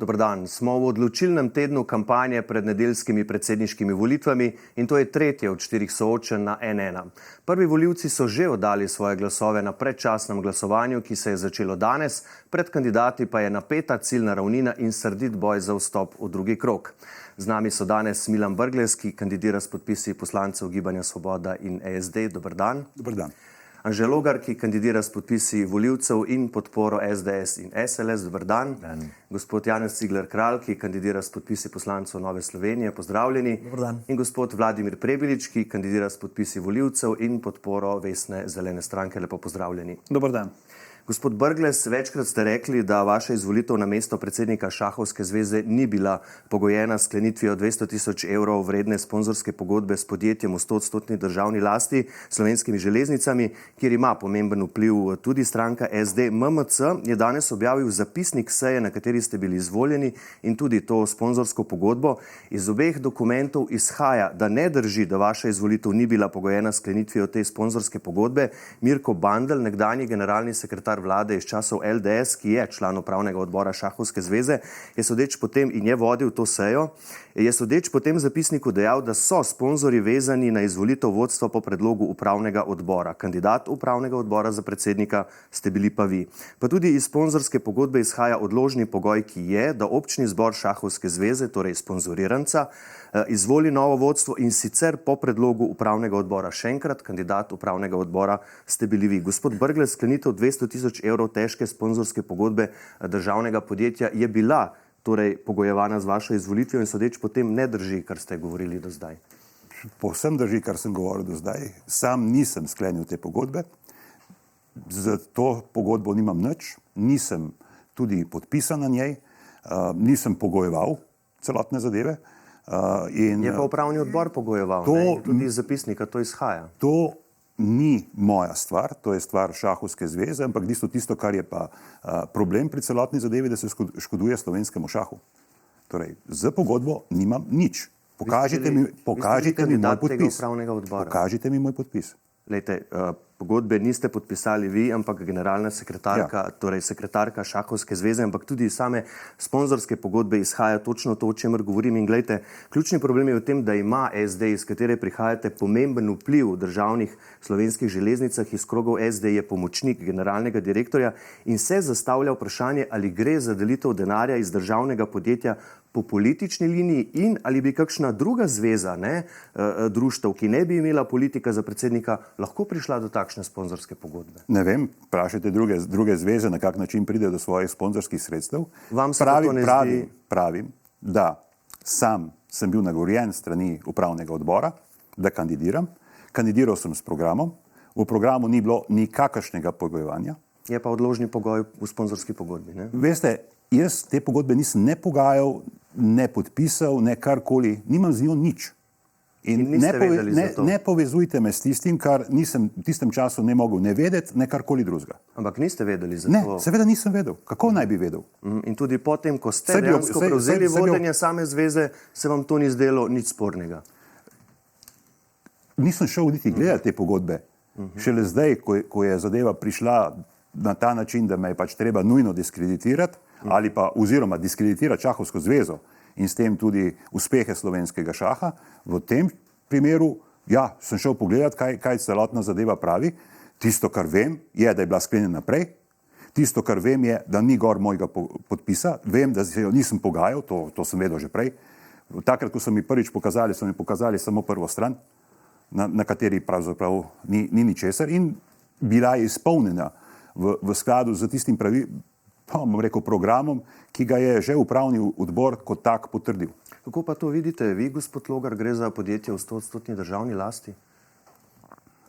Dober dan. Smo v odločilnem tednu kampanje pred nedeljskimi predsedniškimi volitvami in to je tretje od 4 soočenj na N1. Prvi volivci so že oddali svoje glasove na predčasnem glasovanju, ki se je začelo danes, pred kandidati pa je napeta ciljna ravnina in srdit boj za vstop v drugi krog. Z nami so danes Milan Brglez, ki kandidira s podpisi poslancev Gibanja Svoboda in SD. Dober dan. Dober dan. Anže Logar, ki kandidira s podpisi volivcev in podporo SDS in SLS. Dober dan. Gospod Janez Cigler Kralj, ki kandidira s podpisi poslancev Nove Slovenije. Pozdravljeni. Dober dan. In gospod Vladimir Prebilič, ki kandidira s podpisi volivcev in podporo Vesne zelene stranke. Lepo pozdravljeni. Dober dan. Gospod Brglez, večkrat ste rekli, da vaša izvolitev na mesto predsednika Šahovske zveze ni bila pogojena s sklenitvijo 200 000 evrov vredne sponzorske pogodbe s podjetjem v 100% državni lasti, Slovenskimi železnicami, kjer ima pomemben vpliv tudi stranka SD. MMC je danes objavil zapisnik seje, na kateri ste bili izvoljeni, in tudi to sponzorsko pogodbo. Iz obeh dokumentov izhaja, da ne drži, da vaša izvolitev ni bila pogojena s sklenitvijo te sponzorske pogodbe. Mirko Bandelj, nekdanji generalni sekretar vlade iz časov LDS, ki je član upravnega odbora Šahovske zveze, je sodeč potem in je vodil to sejo, je sodeč potem zapisniku dejal, da so sponzorji vezani na izvolitev vodstva po predlogu upravnega odbora. Kandidat upravnega odbora za predsednika ste bili pa vi. Pa tudi iz sponzorske pogodbe izhaja odložni pogoj, ki je, da občni zbor Šahovske zveze, torej sponzoriranca, izvoli novo vodstvo in sicer po predlogu upravnega odbora. Še enkrat, kandidat upravnega odbora ste bili vi. Gospod Brglez, sklenitev 200 000 evrov težke sponzorske pogodbe državnega podjetja je bila torej pogojevana z vašo izvolitvijo in sodeč potem ne drži, kar ste govorili do zdaj. Povsem drži, kar sem govoril do zdaj. Sam nisem sklenil te pogodbe, za to pogodbo nimam nič, nisem tudi podpisan na njej, nisem pogojeval celotne zadeve. Je pa upravni odbor pogojeval, tudi iz zapisnika to izhaja. To ni moja stvar, to je stvar Šahovske zveze, ampak tisto, kar je pa problem pri celotni zadevi, da se škoduje slovenskemu šahu. Torej, z pogodbo nimam nič. Pokažite mi moj podpis. Pokažite mi moj podpis. Lejte, pogodbe niste podpisali vi, ampak generalna sekretarka, torej sekretarka Šahovske zveze, ampak tudi same sponzorske pogodbe izhaja točno to, o čemer govorim. In glejte, ključni problem je v tem, da ima SD, iz katere prihajate, pomemben vpliv v državnih Slovenskih železnicah. Iz krogov SD je pomočnik generalnega direktorja in se zastavlja vprašanje, ali gre za delitev denarja iz državnega podjetja po politični liniji in ali bi kakšna druga zveza društev, ki ne bi imela politika za predsednika, lahko prišla do takšne sponzorske pogodbe. Ne vem, vprašajte druge zveze, na kak način pridejo do svojih sponzorskih sredstev. Vam se to ne zdi? Pravim, da sam sem bil nagovorjen strani upravnega odbora, da kandidiram. Kandidiral sem s programom. V programu ni bilo nikakršnega pogojevanja. Je pa odložni pogoj v sponzorski pogodbi, ne? Veste, jaz te pogodbe nisem ne pogajal, ne podpisal, ne karkoli, nimam z njo nič. In ne povezujte me s tistim, kar nisem v tistem času ne mogel ne vedeti, ne karkoli drugega. Ampak niste vedeli za to? Ne, seveda nisem vedel. Kako naj bi vedel? In tudi potem, ko ste dejansko prevzeli vodenje same zveze, se vam to ni zdelo nič spornega? Nisem šel niti gledati te pogodbe. Šele zdaj, ko je zadeva prišla na ta način, da me je pač treba nujno diskreditirati, ali pa oziroma diskreditirati Šahovsko zvezo in s tem tudi uspehe slovenskega šaha, v tem primeru, sem šel pogledati, kaj celotna zadeva pravi. Tisto, kar vem, je, da je bila sklenjena naprej. Tisto, kar vem, je, da ni gor mojega podpisa. Vem, da se jo nisem pogajal, to sem vedel že prej. Takrat, ko so mi prvič pokazali, so mi pokazali samo prvo stran, na kateri pravzaprav ni ničesar in bila je izpolnjena v skladu z tistim programom, ki ga je že upravni odbor kot tak potrdil. Kako pa to vidite vi, gospod Logar, gre za podjetje v 100% državni lasti?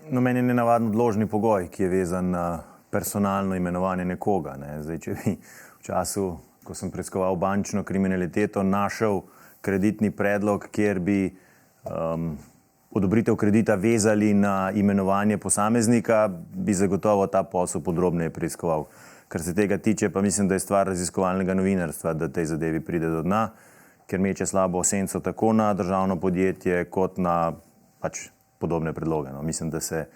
No, meni je nenavaden odložni pogoj, ki je vezan na personalno imenovanje nekoga. Zdaj, če bi v času, ko sem preiskoval bančno kriminaliteto, našel kreditni predlog, kjer bi odobritev kredita vezali na imenovanje posameznika, bi zagotovo ta posel podrobneje preiskoval. Kar se tega tiče, pa mislim, da je stvar raziskovalnega novinarstva, da tej zadevi pride do dna, ker meče slabo senco tako na državno podjetje, kot na podobne predloge. Mislim, da se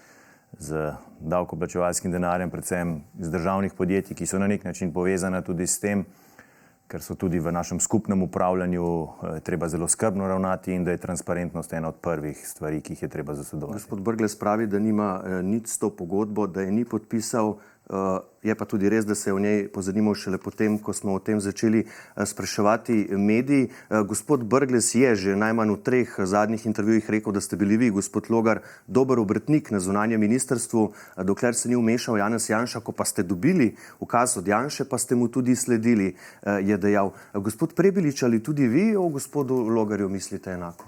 z davkoplačevalskim denarjem, predvsem z državnih podjetij, ki so na nek način povezana tudi s tem, ker so tudi v našem skupnem upravljanju treba zelo skrbno ravnati in da je transparentnost ena od prvih stvari, ki jih je treba zasledovati. Gospod Brglez pravi, da nima nič s to pogodbo, da je ni podpisal. Je pa tudi res, da se je o njej pozanimal šele potem, ko smo o tem začeli spraševati mediji. Gospod Brglez je že najmanj v 3 zadnjih intervjujih rekel, da ste bili vi, gospod Logar, dober obrtnik na zunanjem ministrstvu, dokler se ni vmešal Janez Janša, ko pa ste dobili ukaz od Janše, pa ste mu tudi sledili, je dejal. Gospod Prebilič, ali tudi vi o gospodu Logarju mislite enako?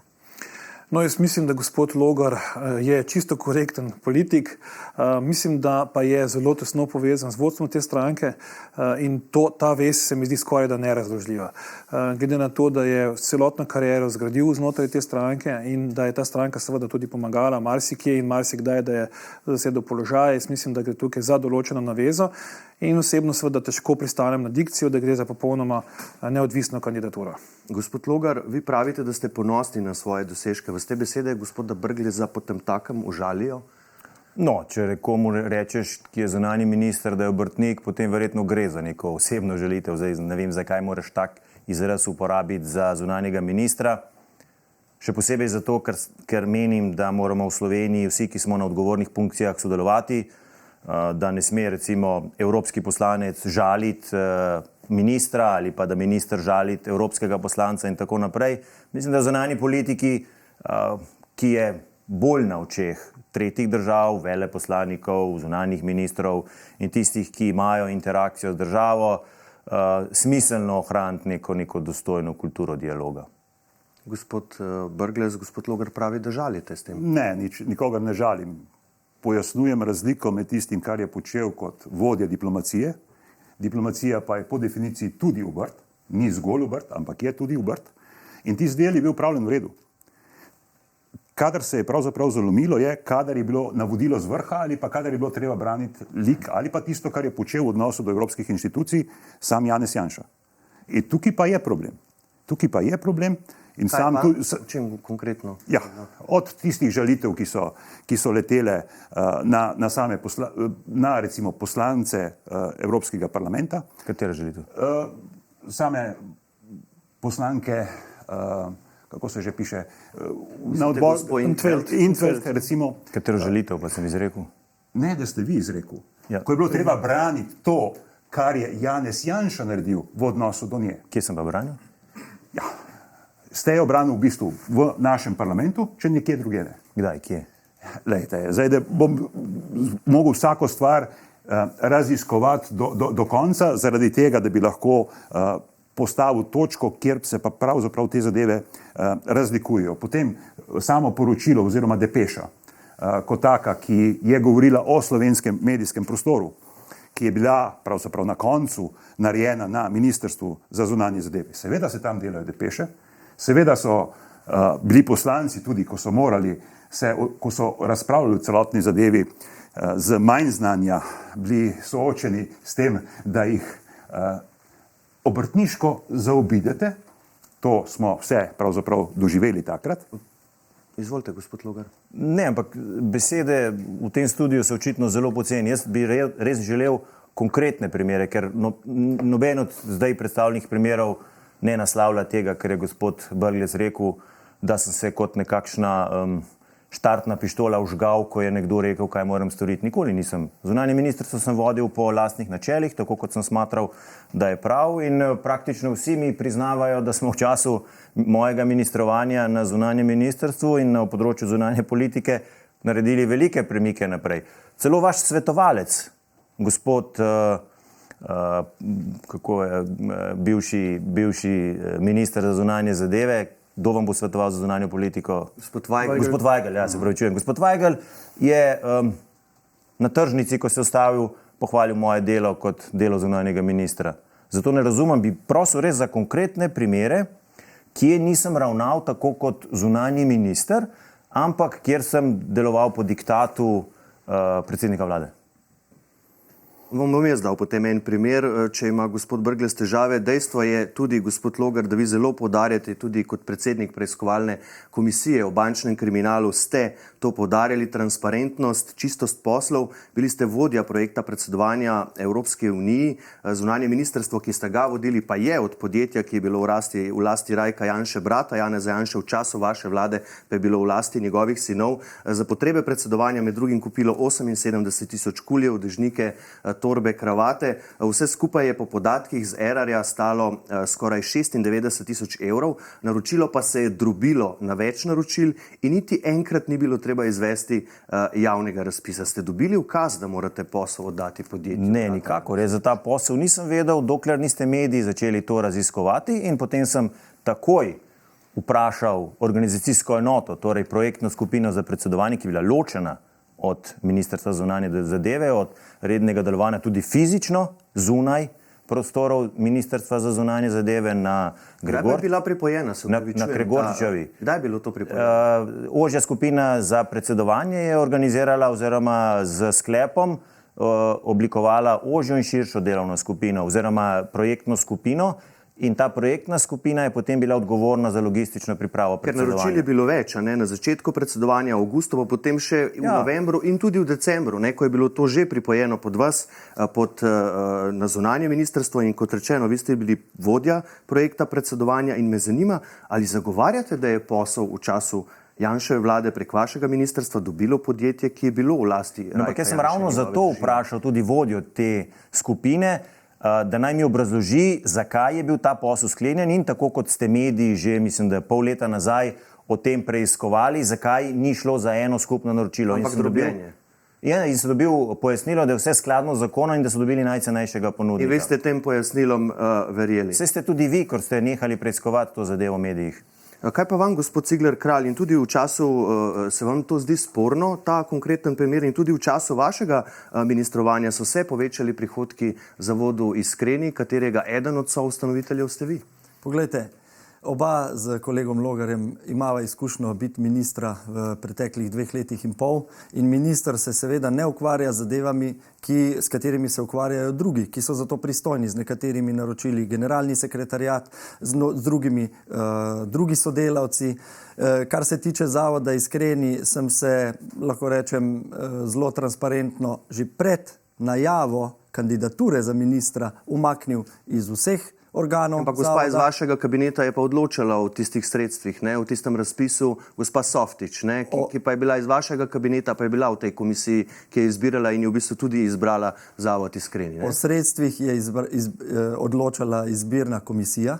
No, jaz mislim, da gospod Logar je čisto korekten politik. Mislim, da pa je zelo tesno povezan z vodstvom te stranke in ta vez se mi zdi skoraj da nerazložljiva. Glede na to, da je celotno kariero zgradil znotraj te stranke in da je ta stranka seveda tudi pomagala marsikje in marsikdaj, da je zasedel položaj, jaz mislim, da gre tukaj za določeno navezo in osebno seveda težko pristanem na dikcijo, da gre za popolnoma neodvisno kandidaturo. Gospod Logar, vi pravite, da ste ponosni na svoje dosežke. Vas te besede gospoda Brgleza potemtakem užalijo? No, če komu rečeš, ki je zunanji minister, da je obrtnik, potem verjetno gre za neko osebno želitev. Zdaj ne vem, zakaj moraš tak izraz uporabiti za zunanjega ministra. Še posebej zato, ker menim, da moramo v Sloveniji vsi, ki smo na odgovornih funkcijah, sodelovati, da ne sme recimo evropski poslanec žaliti ministra ali pa da minister žaliti evropskega poslanca in tako naprej. Mislim, da zunanji politiki, ki je bolj na očeh tretjih držav, veleposlanikov, zunanjih ministrov in tistih, ki imajo interakcijo z državo, smiselno ohraniti neko dostojno kulturo dialoga. Gospod Brglez, gospod Logar pravi, da žalite s tem. Ne, nikogar ne žalim. Pojasnjujem razliko med tistim, kar je počel kot vodja diplomacije. Diplomacija pa je po definiciji tudi obrt, ni zgolj obrt, ampak je tudi obrt. In tisti del je bil upravljen v redu. Kadar se je pravzaprav zalomilo, je, kadar je bilo navodilo z vrha ali pa kadar je bilo treba braniti lik ali pa tisto, kar je počel v odnosu do evropskih institucij, sam Janez Janša. In tukaj pa je problem. In kaj sam pa? tudi, čem konkretno? Ja, od tistih žalitev, ki so letele na recimo poslance Evropskega parlamenta. Katere želitev? Same poslanke, kako se že piše, na odbor Intveld, recimo. Katero želitev pa sem izrekel? Ne, da ste vi izrekel. Ja. Ko je bilo treba braniti to, kar je Janez Janša naredil v odnosu do nje. Kje sem pa branil? Ja. Ste jo branil v bistvu v našem parlamentu, če nekje druge ne. Kdaj, kje? Lejte, zdaj, da bom mogel vsako stvar raziskovati do konca, zaradi tega, da bi lahko postavil točko, kjer se pa pravzaprav te zadeve razlikujejo. Potem samo poročilo oziroma depeša, kot taka, ki je govorila o slovenskem medijskem prostoru, ki je bila pravzaprav na koncu narejena na Ministrstvu za zunanje zadeve. Seveda se tam delajo depeše, seveda so bili poslanci tudi, ko so razpravljali o celotni zadevi, z manj znanja bili soočeni s tem, da jih obrtniško zaobidete. To smo vse pravzaprav doživeli takrat. Izvolite, gospod Logar. Ne, ampak besede v tem studiu so očitno zelo poceni. Jaz bi res želel konkretne primere, ker noben od zdaj predstavljenih primerov ne naslavlja tega, ker je gospod Brglez rekel, da sem se kot nekakšna štartna pištola vžgal, ko je nekdo rekel, kaj moram storiti. Nikoli nisem. Zunanje ministrstvo sem vodil po lastnih načelih, tako kot sem smatral, da je prav, in praktično vsi mi priznavajo, da smo v času mojega ministrovanja na zunanjem ministrstvu in na področju zunanje politike naredili velike premike naprej. Celo vaš svetovalec, gospod bivši minister za zunanje zadeve, kdo vam bo svetoval za zunanjo politiko? Gospod Vajgl. Gospod Vajgl, ja, se pravičujem. Gospod Vajgl je na tržnici, ko se je ustavil, pohvalil moje delo kot delo zunanjega ministra. Zato ne razumem, bi prosil res za konkretne primere, kje nisem ravnal tako kot zunanji minister, ampak kjer sem deloval po diktatu predsednika vlade. Bom jaz dal potem en primer, če ima gospod Brglez težave. Dejstvo je tudi, gospod Logar, da vi zelo poudarjate, tudi kot predsednik preiskovalne komisije o bančnem kriminalu ste to poudarjali, transparentnost, čistost poslov. Bili ste vodja projekta predsedovanja Evropske uniji, zunanje ministrstvo, ki ste ga vodili, pa je od podjetja, ki je bilo v lasti Rajka Janše brata, Janeza Janše, v času vaše vlade pa je bilo v lasti njegovih sinov, za potrebe predsedovanja med drugim kupilo 78.000 kuljev, dežnike, torbe, kravate. Vse skupaj je po podatkih z Erarja stalo skoraj 96.000 evrov, naročilo pa se je drobilo na več naročil in niti enkrat ni bilo treba izvesti javnega razpisa. Ste dobili ukaz, da morate posel oddati podjetju? Ne, nikakor. Jaz za ta posel nisem vedel, dokler niste mediji začeli to raziskovati, in potem sem takoj vprašal organizacijsko enoto, torej projektno skupino za predsedovanje, ki je bila ločena od Ministrstva za zunanje zadeve, od rednega delovanja tudi fizično zunaj prostorov Ministrstva za zunanje zadeve na Kdaj je bila pripojena? Na Gregorčičevi. Kdaj je bilo to pripojeno? Ožja skupina za predsedovanje je organizirala oziroma z sklepom oblikovala ožjo in širšo delovno skupino oziroma projektno skupino. In ta projektna skupina je potem bila odgovorna za logistično pripravo predsedovanja. Ker naročil je bilo več, na začetku predsedovanja v avgustu, pa potem še v novembru in tudi v decembru, ko je bilo to že pripojeno pod vas, na zunanje ministrstvo, in kot rečeno, vi ste bili vodja projekta predsedovanja in me zanima, ali zagovarjate, da je posel v času Janševe vlade prek vašega ministrstva dobilo podjetje, ki je bilo v lasti Rajka Janše. Ampak jaz sem ravno zato vprašal tudi vodjo te skupine, da naj mi obrazloži, zakaj je bil ta posel sklenjen, in tako kot ste mediji že, mislim, da pol leta nazaj o tem preiskovali, zakaj ni šlo za eno skupno naročilo. Ampak drobljenje. In sem dobil pojasnilo, da je vse skladno z zakonom in da so dobili najcenejšega ponudnika. In vi ste tem pojasnilom verjeli? Saj ste tudi vi, ko ste nehali preiskovati to zadevo v medijih. Kaj pa vam, gospod Cigler Kralj, in tudi v času, se vam to zdi sporno, ta konkreten primer, in tudi v času vašega ministrovanja so se povečali prihodki zavodu Iskreni, katerega eden od soustanoviteljev ste vi? Poglejte, oba z kolegom Logarjem imava izkušnjo biti ministra v preteklih 2 letih in pol, in minister se seveda ne ukvarja z zadevami, s katerimi se ukvarjajo drugi, ki so za to pristojni, z nekaterimi naročili generalni sekretariat, z drugimi drugi sodelavci. Kar se tiče zavoda Iskreni, sem se, lahko rečem, zelo transparentno že pred najavo kandidature za ministra umaknil iz vseh organov. Ampak gospa iz vašega kabineta je pa odločala o tistih sredstvih, v tistem razpisu, gospa Softič, ki pa je bila iz vašega kabineta, pa je bila v tej komisiji, ki je izbirala in je v bistvu tudi izbrala zavod Iskreni. O sredstvih je odločala izbirna komisija.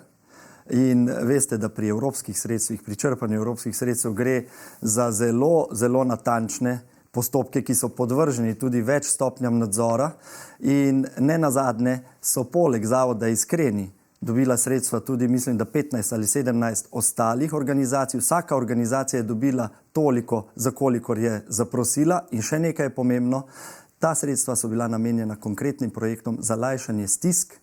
In veste, da pri evropskih sredstvih, pri črpanju evropskih sredstev gre za zelo, zelo natančne postopke, ki so podvrženi tudi več stopnjam nadzora, in ne nazadnje so poleg zavoda Iskreni dobila sredstva tudi, mislim, da 15 ali 17 ostalih organizacij. Vsaka organizacija je dobila toliko, za kolikor je zaprosila, in še nekaj je pomembno, ta sredstva so bila namenjena konkretnim projektom za lajšanje stisk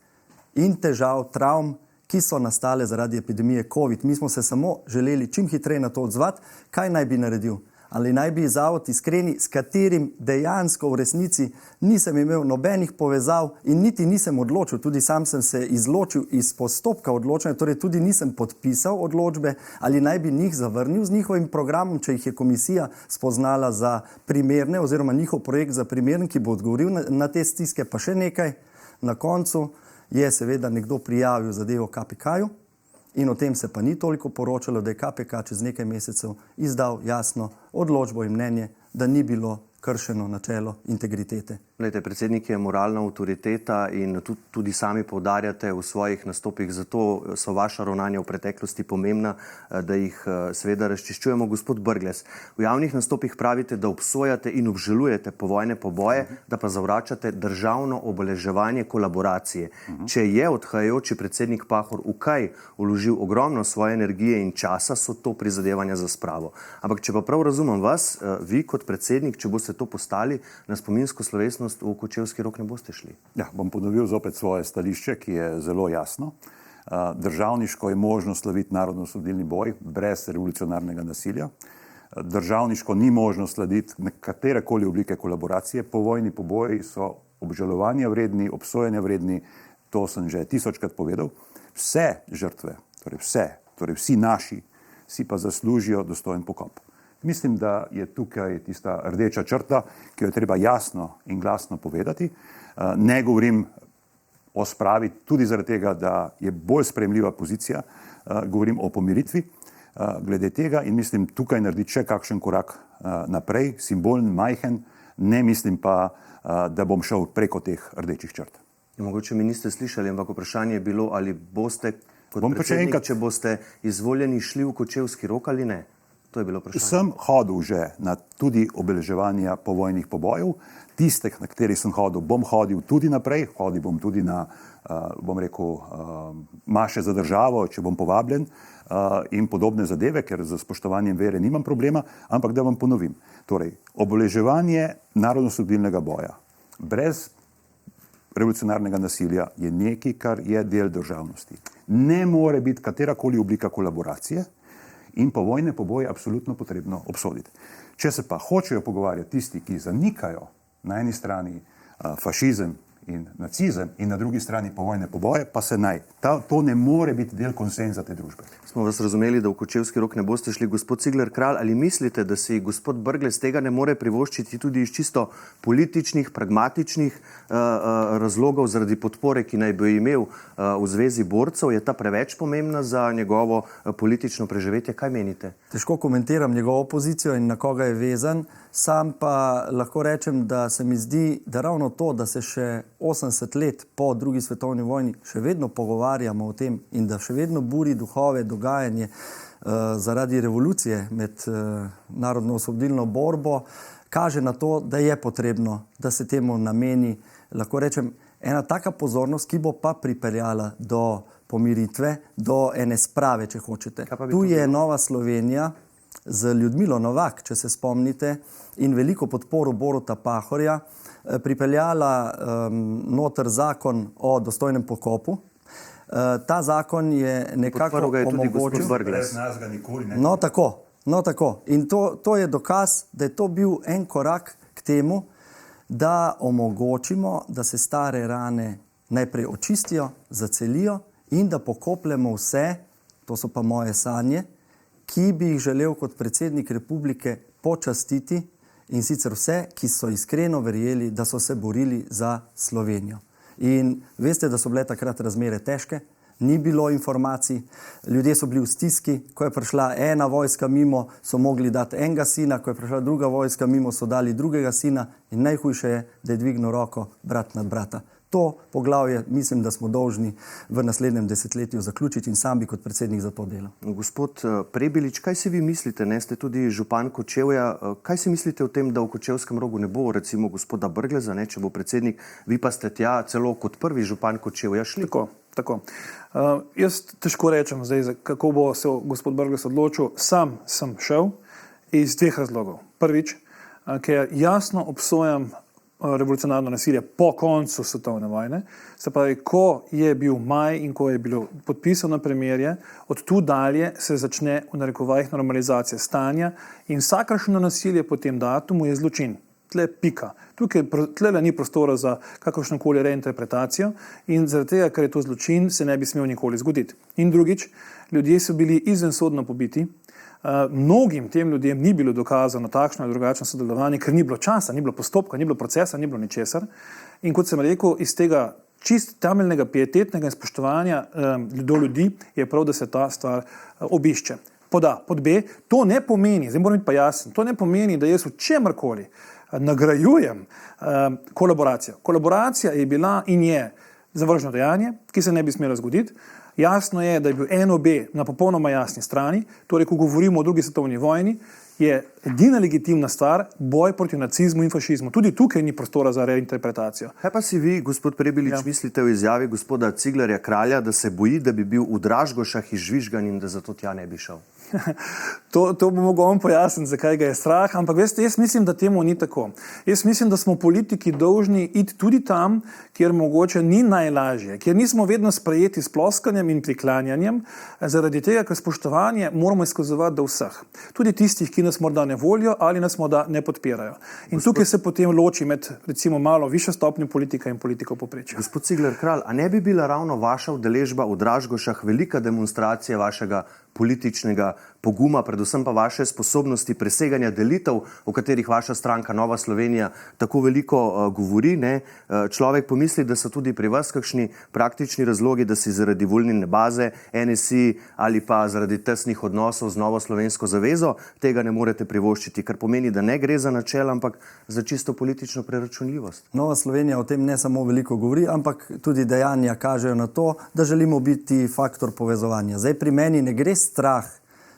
in težav, travm, ki so nastale zaradi epidemije COVID. Mi smo se samo želeli čim hitreje na to odzvati, kaj naj bi naredil. Ali naj bi zavod Iskreni, s katerim dejansko v resnici nisem imel nobenih povezav in niti nisem odločil, tudi sam sem se izločil iz postopka odločanja, torej tudi nisem podpisal odločbe, ali naj bi njih zavrnil z njihovim programom, če jih je komisija spoznala za primerne oziroma njihov projekt za primeren, ki bo odgovoril na te stiske. Pa še nekaj, na koncu je seveda nekdo prijavil zadevo KPK-ju, in o tem se pa ni toliko poročalo, da je KPK čez nekaj mesecev izdal jasno odločbo in mnenje, da ni bilo kršeno načelo integritete. Glejte, predsednik je moralna avtoriteta in tudi sami poudarjate v svojih nastopih, zato so vaša ravnanja v preteklosti pomembna, da jih seveda razčiščujemo. Gospod Brglez, v javnih nastopih pravite, da obsojate in obžalujete povojne poboje, da pa zavračate državno obeleževanje kolaboracije. Če je odhajajoči predsednik Pahor v kaj vložil ogromno svoje energije in časa, so to prizadevanja za spravo. Ampak če pa prav razumem vas, vi kot predsednik, če boste to postali, na spominsko slovesnost v Kočevski Rok ne boste šli. Ja, bom ponovil zopet svoje stališče, ki je zelo jasno. Državniško je možno slaviti narodno-osvobodilni boj brez revolucionarnega nasilja. Državniško ni možno slediti katerekoli oblike kolaboracije. Povojni poboji so obžalovanja vredni, obsojanja vredni, to sem že 1000-krat povedal. Vse žrtve, torej vsi naši, si pa zaslužijo dostojen pokop. Mislim, da je tukaj tista rdeča črta, ki jo je treba jasno in glasno povedati. Ne govorim o spravi tudi zaradi tega, da je bolj sprejemljiva pozicija, govorim o pomiritvi glede tega in mislim tukaj narediti še kakšen korak naprej, simbolen, majhen, ne mislim pa, da bom šel preko teh rdečih črt. Mogoče mi niste slišali, ampak vprašanje je bilo, ali boste kot predsednik, če boste izvoljeni, šli v Kočevski rok ali ne? To je bilo vprašanje. Sem hodil že na tudi obeleževanja povojnih pobojev. Tiste, na katerih sem hodil, bom hodil tudi naprej. Hodil bom tudi na, bom rekel, maše za državo, če bom povabljen in podobne zadeve, ker za spoštovanjem vere nimam problema, ampak da vam ponovim. Torej, obeleževanje narodnoosvobodilnega boja brez revolucionarnega nasilja je nekaj, kar je del državnosti. Ne more biti katerakoli oblika kolaboracije in povojne poboje absolutno potrebno obsoditi. Če se pa hočejo pogovarjati tisti, ki zanikajo na eni strani fašizem in nacizem in na drugi strani povojne poboje, pa se naj. To ne more biti del konsenza te družbe. Smo vas razumeli, da v Kočevski rok ne boste šli. Gospod Cigler Kralj, ali mislite, da si gospod Brglez tega ne more privoščiti tudi iz čisto političnih, pragmatičnih razlogov zaradi podpore, ki naj bi imel v Zvezi borcev? Je ta preveč pomembna za njegovo politično preživetje? Kaj menite? Težko komentiram njegovo pozicijo in na koga je vezan. Sam pa lahko rečem, da se mi zdi, da ravno to, da se še 80 let po drugi svetovni vojni še vedno pogovarjamo o tem in da še vedno buri duhove dogajanje zaradi revolucije med narodno-osvobodilno borbo, kaže na to, da je potrebno, da se temu nameni, lahko rečem, ena taka pozornost, ki bo pa pripeljala do pomiritve, do ene sprave, če hočete. Tu je Nova Slovenija z Ljudmilo Novak, če se spomnite, in veliko podporo Boruta Pahorja pripeljala noter zakon o dostojnem pokopu. Ta zakon je nekako omogočil... No tako. In to je dokaz, da je to bil en korak k temu, da omogočimo, da se stare rane najprej očistijo, zacelijo in da pokopljemo vse, to so pa moje sanje, ki bi jih želel kot predsednik republike počastiti, in sicer vse, ki so iskreno verjeli, da so se borili za Slovenijo. In veste, da so bile takrat razmere težke, ni bilo informacij, ljudje so bili v stiski, ko je prišla ena vojska mimo, so mogli dati enega sina, ko je prišla druga vojska mimo, so dali drugega sina in najhujše je, da je dvignil roko brat nad brata. To poglavje mislim, da smo dolžni v naslednjem desetletju zaključiti in sam bi kot predsednik za to delal. Gospod Prebilič, kaj si vi mislite? Ne ste tudi župan Kočevja. Kaj si mislite o tem, da v Kočevskem rogu ne bo recimo gospoda Brgleza, če bo predsednik, vi pa ste tja celo kot prvi župan Kočevja šli? Tako. Jaz težko rečem zdaj, kako bo se gospod Brglez odločil. Sam sem šel iz dveh razlogov. Prvič, ker jasno obsojam revolucionarno nasilje po koncu svetovne vojne. Se pravi, ko je bil maj in ko je bilo podpisano premirje, od tu dalje se začne v narekovajih normalizacija stanja in vsakršno nasilje po tem datumu je zločin. Tle pika. Tle ni prostora za kakršnokoli reinterpretacijo in zaradi tega, ker je to zločin, se ne bi smel nikoli zgoditi. In drugič, ljudje so bili izvensodno pobiti. Mnogim tem ljudem ni bilo dokazano takšno ali drugačno sodelovanje, ker ni bilo časa, ni bilo postopka, ni bilo procesa, ni bilo ničesar. In kot sem rekel, iz tega čist temeljnega pietetnega in spoštovanja do ljudi je prav, da se ta stvar obišče. Pod A. Pod B. To ne pomeni, zdaj moram biti pa jasen, to ne pomeni, da jaz v čemarkoli nagrajujem kolaboracijo. Kolaboracija je bila in je zavržno dejanje, ki se ne bi smelo zgoditi. Jasno je, da je bil NOB na popolnoma jasni strani, torej ko govorimo o drugi svetovni vojni, je edina legitimna stvar boj proti nacizmu in fašizmu. Tudi tukaj ni prostora za reinterpretacijo. Kaj pa si vi, gospod Prebilič, mislite o izjavi gospoda Ciglerja Kralja, da se boji, da bi bil v Dražgošah izžvižgan in da zato tja ne bi šel? To bo mogel on pojasniti, zakaj ga je strah, ampak veste, jaz mislim, da temu ni tako. Jaz mislim, da smo politiki dolžni iti tudi tam, kjer mogoče ni najlažje, kjer nismo vedno sprejeti s ploskanjem in priklanjanjem, zaradi tega, ker spoštovanje moramo izkazovati do vseh. Tudi tistih, ki nas nas morda ne volijo ali nas morda ne podpirajo. In tukaj se potem loči med recimo malo višjo stopnjo politika in politiko povprečja. Gospod Cigler Kralj, a ne bi bila ravno vaša udeležba v Dražgošah velika demonstracija vašega političnega poguma, predvsem pa vaše sposobnosti preseganja delitev, o katerih vaša stranka Nova Slovenija tako veliko govori, ne? Človek pomisli, da so tudi pri vas kakšni praktični razlogi, da si zaradi volilne baze NSI ali pa zaradi tesnih odnosov z Novo Slovensko zavezo tega ne morete privoščiti, kar pomeni, da ne gre za načela, ampak za čisto politično preračunljivost. Nova Slovenija o tem ne samo veliko govori, ampak tudi dejanja kažejo na to, da želimo biti faktor povezovanja. Zdaj pri meni ne gre strah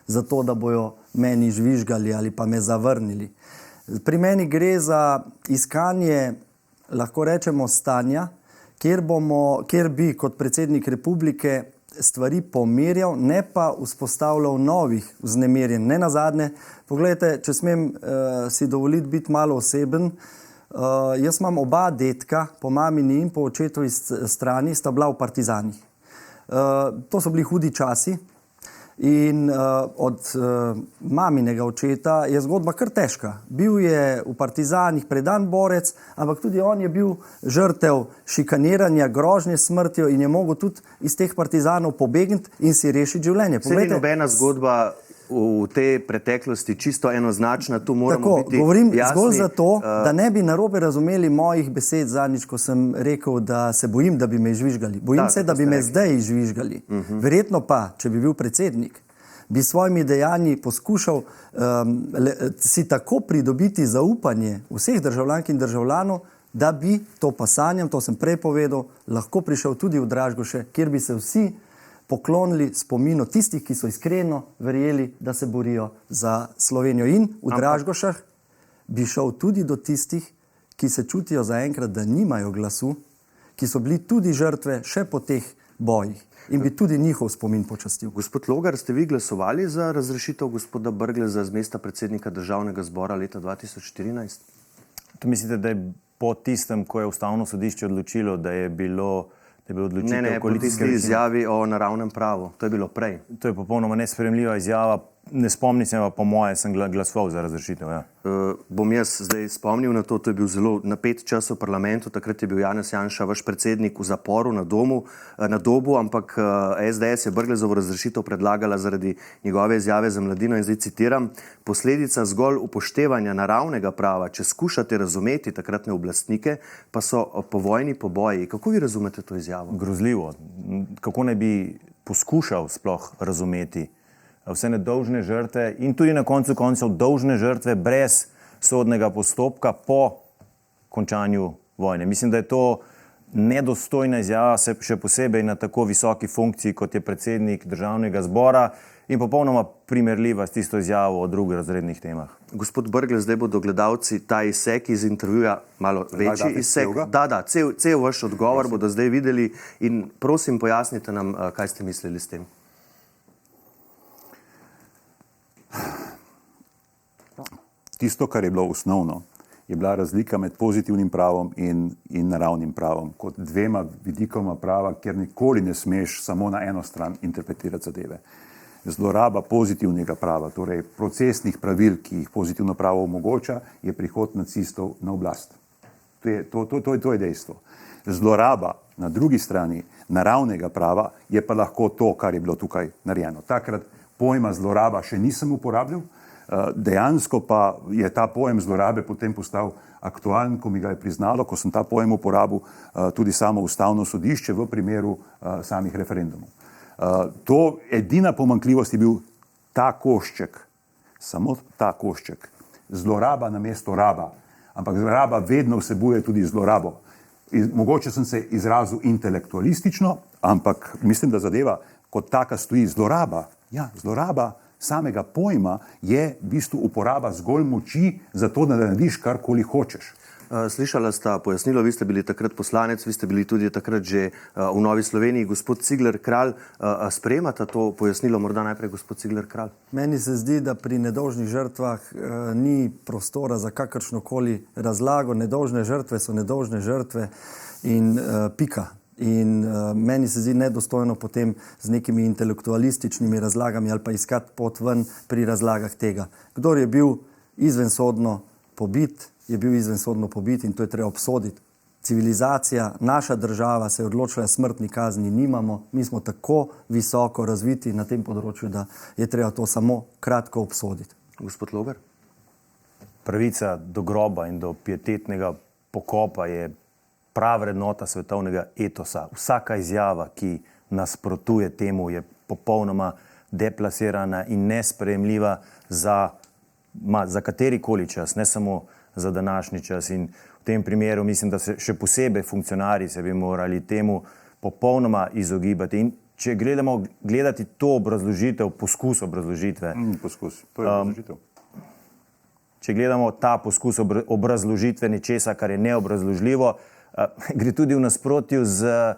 za to, da bojo meni žvižgali ali pa me zavrnili. Pri meni gre za iskanje, lahko rečemo, stanja, kjer bi kot predsednik republike stvari pomerjal, ne pa vzpostavljal novih vznemirjenj. Ne nazadnje, poglejte, če smem si dovoliti biti malo oseben, jaz imam oba detka, po mamini in po očetovi strani, sta bila v partizanih. To so bili hudi časi. In od maminega očeta je zgodba kar težka. Bil je v partizanih predan borec, ampak tudi on je bil žrtev šikaniranja, grožnje smrtjo in je mogel tudi iz teh partizanov pobegniti in si rešiti življenje. Saj ni nobena zgodba v tej preteklosti čisto enoznačna, tu moramo biti govorim jasni. Zgolj zato, da ne bi narobe razumeli mojih besed zadnjič, ko sem rekel, da se bojim, da bi me žvižgali. Bojim se, da bi me zdaj žvižgali. Verjetno pa, če bi bil predsednik, bi s svojimi dejanji poskušal si tako pridobiti zaupanje vseh državljank in državljanov, da bi to pa sanjam, to sem prej povedal, lahko prišel tudi v Dražgoše, kjer bi se vsi poklonili spominu tistih, ki so iskreno verjeli, da se borijo za Slovenijo. In v Dražgošah bi šel tudi do tistih, ki se čutijo zaenkrat, da nimajo glasu, ki so bili tudi žrtve še po teh bojih in bi tudi njihov spomin počastil. Gospod Logar, ste vi glasovali za razrešitev gospoda Brgleza z mesta predsednika Državnega zbora leta 2014? To mislite, da je po tistem, ko je Ustavno sodišče odločilo, da je bilo odločitev koalicijske izjavi o naravnem pravu. To je bilo prej. To je popolnoma nesprejemljiva izjava. Ne spomnim se, pa po moje sem glasoval za razrešitev. Ja. Bom jaz zdaj spomnil na to, to je bil zelo napet čas v parlamentu, takrat je bil Janez Janša, vaš predsednik, v zaporu na Dobu, ampak SDS je Brglezovo razrešitev predlagala zaradi njegove izjave za Mladino in zdaj citiram: posledica zgolj upoštevanja naravnega prava, če skušate razumeti takratne oblastnike, pa so povojni poboji. Kako vi razumete to izjavo? Grozljivo. Kako naj bi poskušal sploh razumeti vse nedolžne žrtve in tudi na koncu koncev dolžne žrtve brez sodnega postopka po končanju vojne. Mislim, da je to nedostojna izjava, še posebej na tako visoki funkciji, kot je predsednik Državnega zbora, in popolnoma primerljiva s tisto izjavo o drugorazrednih temah. Gospod Brglez, zdaj bodo gledalci ta izsek iz intervjuja, malo večji izsek. Cel vaš odgovor bodo zdaj videli in prosim, pojasnite nam, kaj ste mislili s tem. Tisto, kar je bilo osnovno, je bila razlika med pozitivnim pravom in naravnim pravom, kot dvema vidikoma prava, kjer nikoli ne smeš samo na eno stran interpretirati zadeve. Zloraba pozitivnega prava, torej procesnih pravil, ki jih pozitivno pravo omogoča, je prihod nacistov na oblast. To je dejstvo. Zloraba na drugi strani naravnega prava je pa lahko to, kar je bilo tukaj narejeno. Takrat pojma zloraba še nisem uporabljal, dejansko pa je ta pojem zlorabe potem postal aktualen, ko mi ga je priznalo, ko sem ta pojem uporabil tudi samo Ustavno sodišče v primeru samih referendumov. To edina pomanjkljivost je bil ta košček, samo ta košček, zloraba namesto raba, ampak raba vedno vsebuje tudi zlorabo. Mogoče sem se izrazil intelektualistično, ampak mislim, da zadeva kot taka stoji zloraba. Ja, zloraba samega pojma je v bistvu uporaba zgolj moči za to, da narediš karkoli hočeš. Slišala sta pojasnilo, vi ste bili takrat poslanec, vi ste bili tudi takrat že v Novi Sloveniji. Gospod Cigler Kralj, sprejemata to pojasnilo, morda najprej gospod Cigler Kralj? Meni se zdi, da pri nedolžnih žrtvah ni prostora za kakršnokoli razlago. Nedolžne žrtve so nedolžne žrtve in pika. In meni se zdi nedostojno potem z nekimi intelektualističnimi razlagami ali pa iskati pot ven pri razlagah tega. Kdor je bil izvensodno pobit, je bil izvensodno pobit in to je treba obsoditi. Civilizacija, naša država se je odločila, smrtni kazni nimamo, mi smo tako visoko razviti na tem področju, da je treba to samo kratko obsoditi. Gospod Logar? Pravica do groba in do pietetnega pokopa je prava vrednota svetovnega etosa. Vsaka izjava, ki nasprotuje temu, je popolnoma deplasirana in nesprejemljiva za katerikoli čas, ne samo za današnji čas. In v tem primeru mislim, da se še posebej funkcionarji se bi morali temu popolnoma izogibati. In če gledati to obrazložitev, poskus obrazložitve. Poskus, to je obrazložitev. Če gledamo ta poskus obrazložitve nečesa, kar je neobrazložljivo, gre tudi v nasprotju z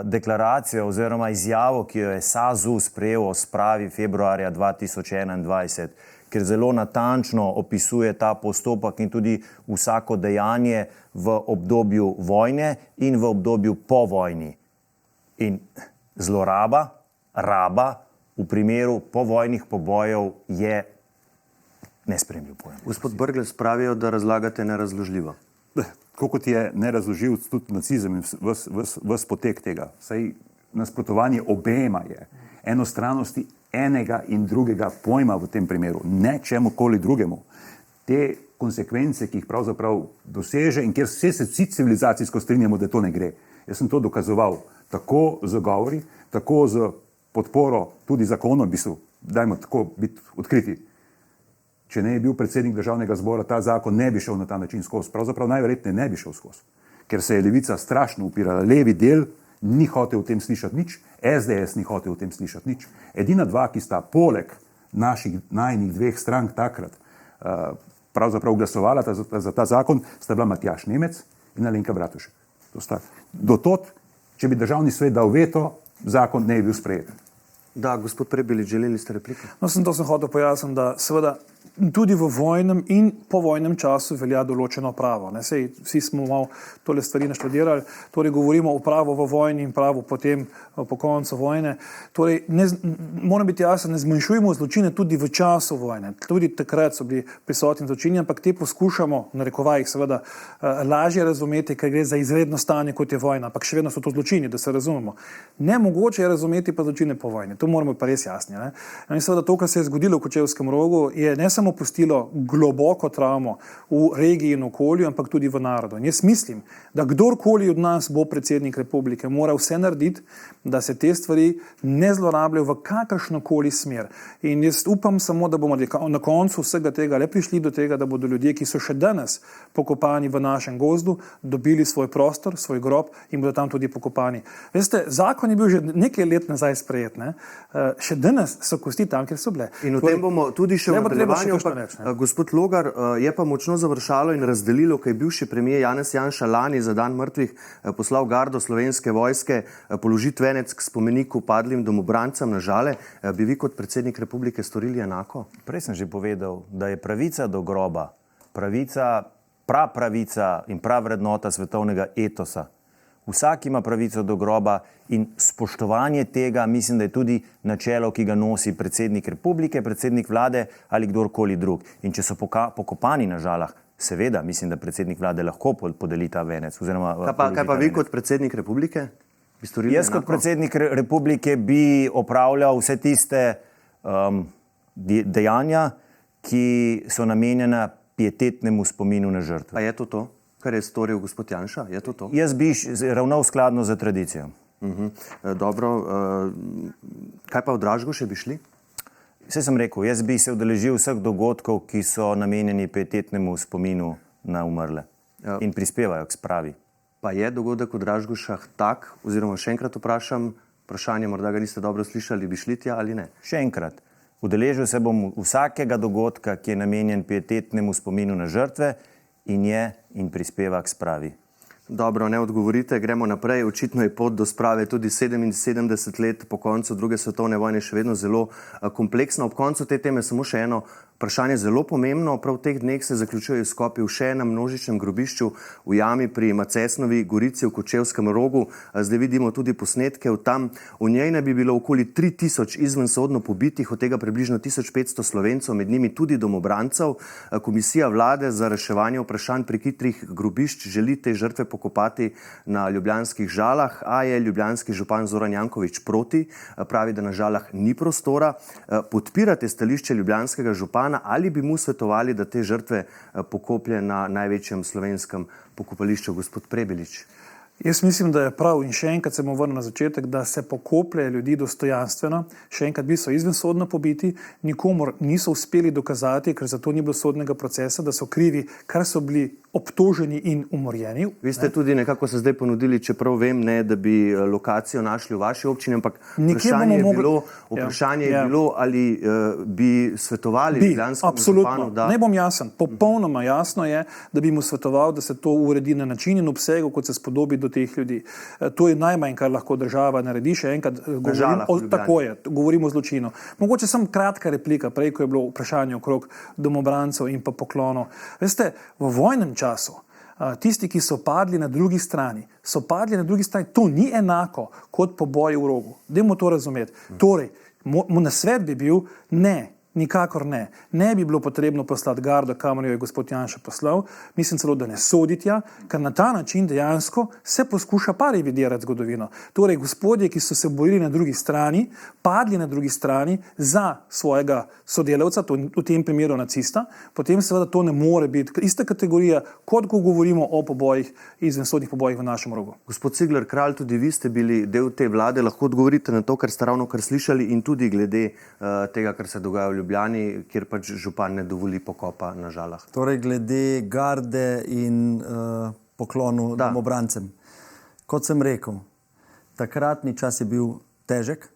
deklaracijo oziroma izjavo, ki jo je SAZU sprejel o spravi februarja 2021, ker zelo natančno opisuje ta postopek in tudi vsako dejanje v obdobju vojne in v obdobju po vojni. In zloraba, raba v primeru povojnih pobojev je nesprejemljiv pojem. Gospod Brglez, pravijo, da razlagate nerazložljivo. Tako kot je nerazložljiv tudi nacizem in ves potek tega. Saj nasprotovanje obema je enostranosti enega in drugega pojma v tem primeru, ne čemukoli drugemu. Te konsekvence, ki jih pravzaprav doseže in kjer vsi civilizacijsko strinjamo, da to ne gre. Jaz sem to dokazoval tako z govori, tako z podporo tudi zakonom, dajmo tako biti odkriti. Če ne je bil predsednik državnega zbora, ta zakon ne bi šel na ta način skozi. Pravzaprav najverjetneje ne bi šel skozi. Ker se je levica strašno upirala. Levi del ni hotel o tem slišati nič, SDS ni hotel o tem slišati nič. Edina dva, ki sta poleg najinih dveh strank takrat pravzaprav glasovala za ta zakon, sta bila Matjaž Nemec in Alenka Bratušek. Do tod, če bi državni svet dal veto, zakon ne bi bil sprejet. Da, gospod Prebilič, želeli ste repliko? No, to sem hotel pojasniti, da seveda tudi v vojnem in povojnem času velja določeno pravo. Sej, vsi smo malo tole stvari naštudirali, torej govorimo o pravu v vojni in pravu potem po koncu vojne. Torej, moram biti jasen, ne zmanjšujemo zločine tudi v času vojne. Tudi takrat so bili prisotni zločini, ampak te poskušamo, v narekovajih seveda, lažje razumeti, ker gre za izredno stanje, kot je vojna, ampak še vedno so to zločini, da se razumemo. Nemogoče je razumeti pa zločine po vojni. To moramo pa res jasni. In seveda to, kar se je zgodilo v Kočevskem rogu, je ne samo pustilo globoko travmo v regiji in okolju, ampak tudi v narodu. In jaz mislim, da kdorkoli od nas bo predsednik republike, mora vse narediti, da se te stvari ne zlorabljajo v kakršnokoli smer. In jaz upam samo, da bomo na koncu vsega tega le prišli do tega, da bodo ljudje, ki so še danes pokopani v našem gozdu, dobili svoj prostor, svoj grob in bodo tam tudi pokopani. Veste, zakon je bil že nekaj let nazaj sprejet, ne? Še danes so kosti tam, kjer so bile. In o tem bomo tudi še v nadaljevanju. Gospod Logar, je pa močno završalo in razdelilo, ko je bivši premier Janez Janša lani za dan mrtvih poslal gardo Slovenske vojske položiti venec k spomeniku padlim domobrancem na Žale. Bi vi kot predsednik republike storili enako? Prej sem že povedal, da je pravica do groba, pravica in vrednota svetovnega etosa. Vsak ima pravico do groba in spoštovanje tega mislim, da je tudi načelo, ki ga nosi predsednik republike, predsednik vlade ali kdorkoli drug. In če so pokopani na Žalah, seveda mislim, da predsednik vlade lahko podeli ta venec. Kaj pa vi kot predsednik republike? Jaz kot predsednik republike bi opravljal vse tiste dejanja, ki so namenjena pietetnemu spominu na žrtve. A je to? Kar je storil gospod Janša? Je to? Jaz bi ravnal skladno za tradicijo. Dobro. Kaj pa v Dražgoše bi šli? Vse sem rekel, jaz bi se udeležil vseh dogodkov, ki so namenjeni pietetnemu spominu na umrle in prispevajo k spravi. Pa je dogodek v Dražgošah tak, oziroma še enkrat vprašanje, morda ga niste dobro slišali, bi šli tja ali ne? Še enkrat. Udeležil se bom vsakega dogodka, ki je namenjen pietetnemu spominu na žrtve in prispeva k spravi. Dobro, ne odgovorite, gremo naprej. Očitno je pot do sprave tudi 77 let po koncu druge svetovne vojne še vedno zelo kompleksna. Ob koncu te teme samo še eno vprašanje zelo pomembno. Prav v teh dneh se zaključujejo izkopi v še enem množičnem grobišču v jami pri Macesnovi gorici v Kočevskem Rogu. Zdaj vidimo tudi posnetke od tam. V njej ne bi bilo okoli 3000 izvensodno pobitih, od tega približno 1500 Slovencev, med njimi tudi domobrancev. Komisija vlade za reševanje vprašanj prekitrih grobišč želi te žrtve pokopati na ljubljanskih Žalah, a je ljubljanski župan Zoran Janković proti. Pravi, da na Žalah ni prostora. Podpirate stališče ljubljanskega župana ali bi mu svetovali, da te žrtve pokoplje na največjem slovenskem pokopališču, gospod Prebelič? Jaz mislim, da je prav in še enkrat se bomo vrnili na začetek, da se pokoplje ljudi dostojanstveno. Še enkrat, bili so izvensodno pobiti, nikomor niso uspeli dokazati, ker za to ni bilo sodnega procesa, da so krivi, kar so bili obtoženi in umorjeni. Vi ste tudi nekako se zdaj ponudili, čeprav vem, da bi lokacijo našli v vaši občini, ampak vprašanje je bilo, ali bi svetovali ljubljanskemu županu, da... Ne bom jasen, popolnoma jasno je, da bi mu svetoval, da se to uredi na način in obsegu, kot se spodobi do teh ljudi. To je najmanj, kar lahko država naredi. Še enkrat govorimo o zločinu. Mogoče samo kratka replika, prej, ko je bilo vprašanje okrog domobrancev in pa poklonov. Veste, v vojnem času tisti, ki so padli na drugi strani, to ni enako kot poboj v Rogu. Dajmo to razumeti. Torej, nasvet bi bil ne. Nikakor ne. Ne bi bilo potrebno poslati gardo, kamor jo je gospod Janša poslal. Mislim celo, da ne soditja, ker na ta način dejansko se poskuša pa revidirati zgodovino. Torej, gospodje, ki so se borili na drugi strani, padli na drugi strani za svojega sodelavca, v tem primeru nacista, potem seveda to ne more biti ista kategorija, kot ko govorimo o pobojih, izvensodnih pobojih v našem Rogu. Gospod Cigler Kralj, tudi vi ste bili del te vlade, lahko odgovorite na to, kar ste ravno kar slišali in tudi glede tega, kar se dogaja v Ljubljani, kjer pač župan ne dovoli pokopa na Žalah. Torej, glede garde in poklonu domobrancem. Kot sem rekel, takratni čas je bil težek.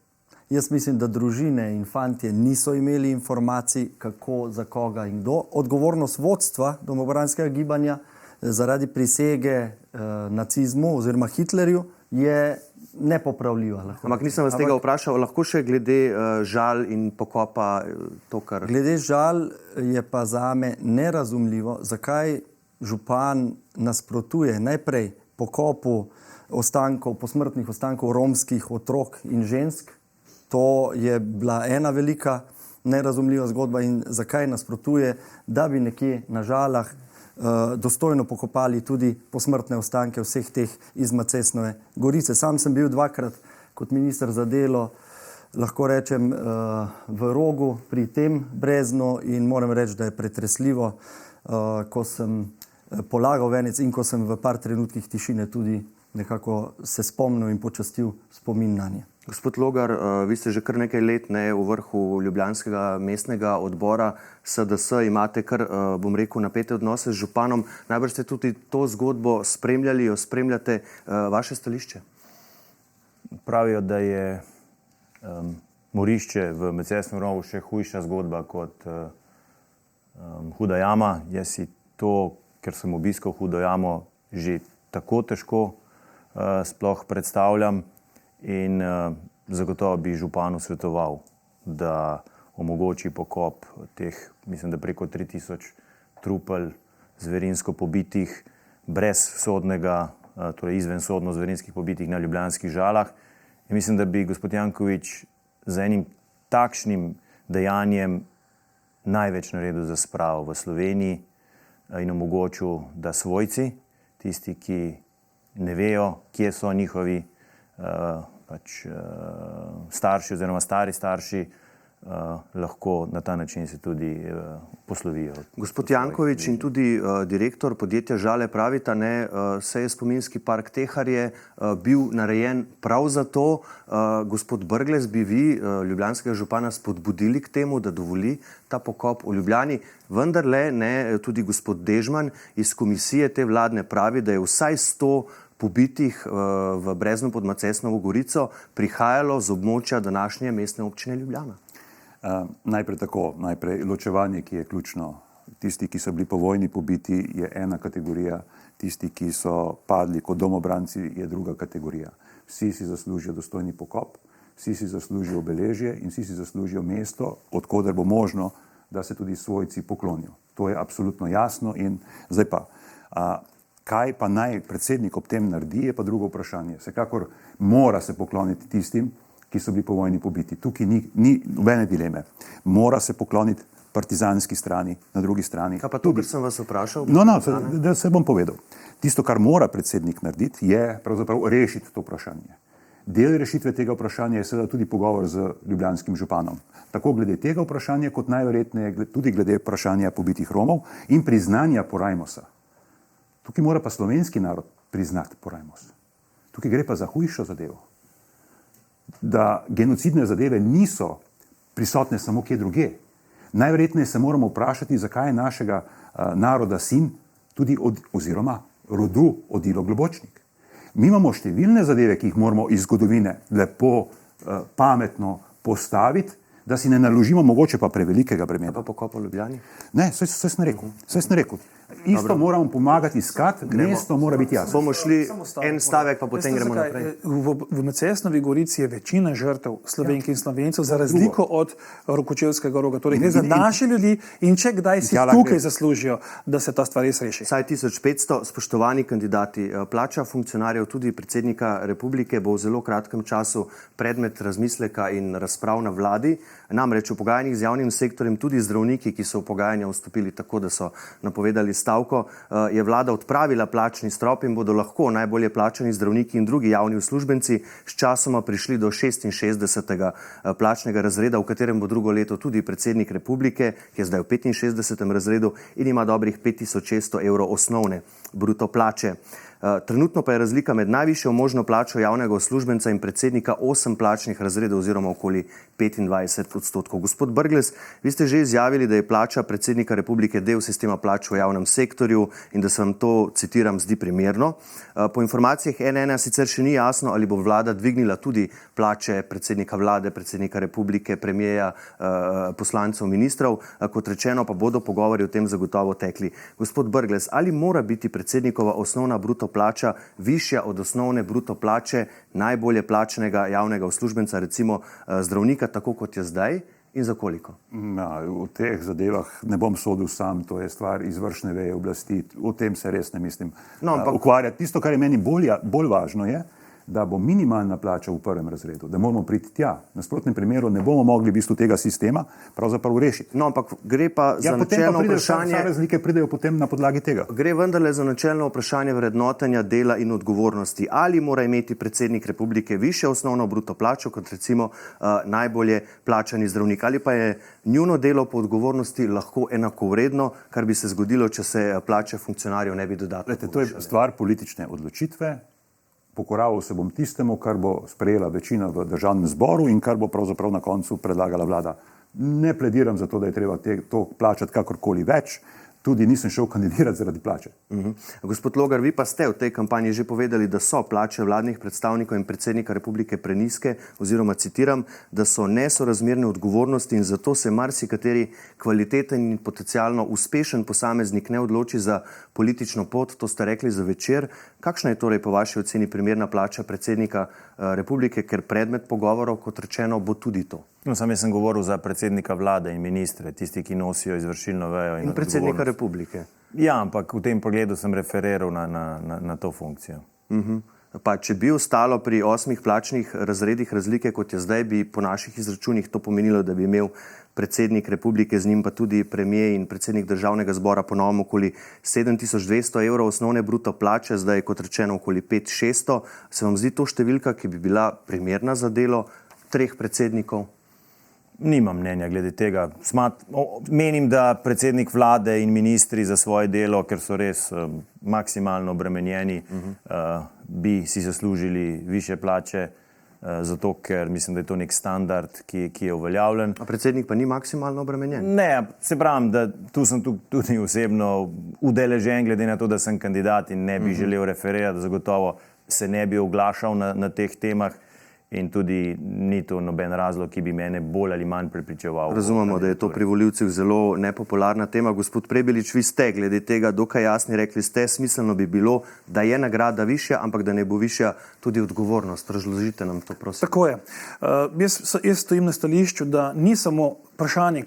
Jaz mislim, da družine in fantje niso imeli informacij, kako, za koga in kdo. Odgovornost vodstva domobranskega gibanja zaradi prisege nacizmu oziroma Hitlerju je nepopravljiva. Ampak nisem vas tega vprašal, lahko še glede Žal in pokopa to, kar... Glede Žal je pa zame nerazumljivo, zakaj župan nasprotuje najprej pokopu posmrtnih ostankov romskih otrok in žensk. To je bila ena velika nerazumljiva zgodba in zakaj nasprotuje, da bi nekje na Žalah dostojno pokopali tudi posmrtne ostanke vseh teh iz Macesnove gorice. Sam sem bil dvakrat kot minister za delo, lahko rečem, v Rogu pri tem breznu in moram reči, da je pretresljivo, ko sem polagal venec in ko sem v par trenutkih tišine tudi nekako se spomnil in počastil spomin na nje. Gospod Logar, vi ste že kar nekaj let v vrhu ljubljanskega mestnega odbora SDS, imate kar, bom rekel, napete odnose z županom. Najbrž ste tudi to zgodbo spremljali, jo spremljate, vaše stališče? Pravijo, da je morišče v Macesnem Rogu še hujša zgodba kot Huda jama. Jaz si to, ker sem obiskal Hudo jamo, že tako težko sploh predstavljam. In zagotovo bi županu svetoval, da omogoči pokop teh, mislim, da preko 3000 trupel zverinsko pobitih, brez sodnega, torej izvensodno zverinskih pobitih na ljubljanskih Žalah. In mislim, da bi gospod Janković z enim takšnim dejanjem največ naredil za spravo v Sloveniji in omogočil, da svojci, tisti, ki ne vejo, kje so njihovi starši oziroma stari starši, lahko na ta način se tudi poslovijo. Gospod Janković in tudi direktor podjetja Žale pravita, se je spominski park Teharje bil narejen prav za to. Gospod Brglez, bi vi ljubljanskega župana spodbudili k temu, da dovoli ta pokop v Ljubljani? Vendarle tudi gospod Dežman iz komisije te vladne pravi, da je vsaj 100 pobitih v Breznu pod Macesnovo gorico prihajalo z območja današnje mestne občine Ljubljana. Najprej ločevanje, ki je ključno. Tisti, ki so bili po vojni pobiti, je ena kategorija, tisti, ki so padli kot domobranci, je druga kategorija. Vsi si zaslužijo dostojni pokop, vsi si zaslužijo obeležje in vsi si zaslužijo mesto, od koder bo možno da se tudi svojci poklonijo. To je absolutno jasno in zdaj pa, kaj pa naj predsednik ob tem naredi, je pa drugo vprašanje. Vsekakor mora se pokloniti tistim, ki so bili po vojni pobiti. Tukaj ni nobene dileme. Mora se pokloniti partizanski strani, na drugi strani. Kaj pa to, kar sem vas vprašal? Da se bom povedal. Tisto, kar mora predsednik narediti, je pravzaprav rešiti to vprašanje. Del rešitve tega vprašanja je seveda tudi pogovor z ljubljanskim županom. Tako glede tega vprašanja, kot najverjetneje tudi glede vprašanja pobitih Romov in priznanja Porajmosa. Tukaj mora pa slovenski narod priznati Porajmos. Tukaj gre pa za hujšo zadevo. Da genocidne zadeve niso prisotne samo kje druge. Najverjetneje se moramo vprašati, zakaj je našega naroda sin tudi oziroma rodu Odilo Globočnik. Mi imamo številne zadeve, ki jih moramo iz zgodovine lepo, pametno postaviti, da si ne naložimo mogoče pa prevelikega bremena. Pa pokop v Ljubljani? Ne, vse sem rekel. Isto moramo pomagati iskati, mesto mora biti jasno. Bomo šli en stavek, pa potem gremo naprej. V Macesnovi Gorici je večina žrtev Slovenk in Slovencev za razliko od Rokočevskega roga. Torej gre za naše ljudi in če kdaj si tukaj zaslužijo, da se ta stvar res reši. Saj 1500, spoštovani kandidati, plača funkcionarjev, tudi predsednika republike, bo v zelo kratkem času predmet razmisleka in razprav na vladi. Namreč v pogajanjih z javnim sektorjem tudi zdravniki, ki so v pogajanja vstopili tako, da so napovedali stavko, je vlada odpravila plačni strop in bodo lahko najbolje plačani zdravniki in drugi javni uslužbenci s časoma prišli do 66. plačnega razreda, v katerem bo drugo leto tudi predsednik republike, ki je zdaj v 65. razredu in ima dobrih 5600 evrov osnovne bruto plače. Trenutno pa je razlika med najvišjo možno plačo javnega uslužbenca in predsednika 8 plačnih razredov oziroma okoli 25%. Gospod Brglez, vi ste že izjavili, da je plača predsednika republike del sistema plač v javnem sektorju in da se vam to, citiram, zdi primerno. Po informacijah NN sicer še ni jasno, ali bo vlada dvignila tudi plače predsednika vlade, predsednika republike, premijeja, poslancev, ministrov. Kot rečeno, pa bodo pogovori o tem zagotovo tekli. Gospod Brglez, ali mora biti predsednikova osnovna bruto plača višja od osnovne bruto plače najbolje plačenega javnega uslužbenca, recimo zdravnika, tako kot je zdaj, in za koliko? V teh zadevah ne bom sodil sam, to je stvar izvršne veje oblasti, o tem se res ne mislim ukvarjati. Tisto, kar je meni bolj važno je, da bo minimalna plača v prvem razredu, da moramo priti tja. V nasprotnem primeru ne bomo mogli v bistvu tega sistema pravzaprav rešiti. No, ampak gre pa za načelno vprašanje. Vse razlike pridejo potem na podlagi tega. Gre vendarle za načelno vprašanje vrednotenja dela in odgovornosti. Ali mora imeti predsednik republike višjo osnovno bruto plačo, kot recimo najbolje plačani zdravnik, ali pa je njuno delo po odgovornosti lahko enakovredno, kar bi se zgodilo, če se plače funkcionarjev ne bi dodatno povišale? To je stvar politične odločitve. Pokoraval se bom tistemu, kar bo sprejela večina v državnem zboru in kar bo pravzaprav na koncu predlagala vlada. Ne plediram za to, da je treba to plačati kakorkoli več, tudi nisem šel kandidirati zaradi plače. Gospod Logar, vi pa ste v tej kampanji že povedali, da so plače vladnih predstavnikov in predsednika republike prenizke, oziroma citiram, da so nesorazmerne odgovornosti in zato se marsikateri kvaliteten in potencialno uspešen posameznik ne odloči za politično pot, to ste rekli za Večer. Kakšna je torej po vaši oceni primerna plača predsednika republike, ker predmet pogovorov, kot rečeno, bo tudi to? Sam jaz sem govoril za predsednika vlade in ministre, tisti, ki nosijo izvršilno vejo in predsednika republike. Ja, ampak v tem pogledu sem referiral na to funkcijo. Pa če bi ostalo pri 8 plačnih razredih razlike, kot je zdaj, bi po naših izračunih to pomenilo, da bi imel predsednik republike, z njim pa tudi premijer in predsednik državnega zbora po novem okoli 7200 evrov osnovne bruto plače, zdaj kot rečeno okoli 5600. Se vam zdi to številka, ki bi bila primerna za delo 3 predsednikov? Nimam mnenja glede tega. Menim, da predsednik vlade in ministri za svoje delo, ker so res maksimalno obremenjeni, bi si zaslužili višje plače, zato ker mislim, da je to nek standard, ki je uveljavljen. A predsednik pa ni maksimalno obremenjen? Ne, se pravim, da tu sem tudi osebno udeležen, glede na to, da sem kandidat in ne bi želel referirati, zagotovo se ne bi oglašal na teh temah. In tudi ni to noben razlog, ki bi mene bolj ali manj prepričeval. Razumemo, da je to pri volivcih zelo nepopularna tema. Gospod Prebilič, vi ste glede tega dokaj jasni, rekli ste, smiselno bi bilo, da je nagrada višja, ampak da ne bo višja tudi odgovornost. Razložite nam to, prosim. Tako je. Jaz stojim na stališču, da ni samo vprašanje,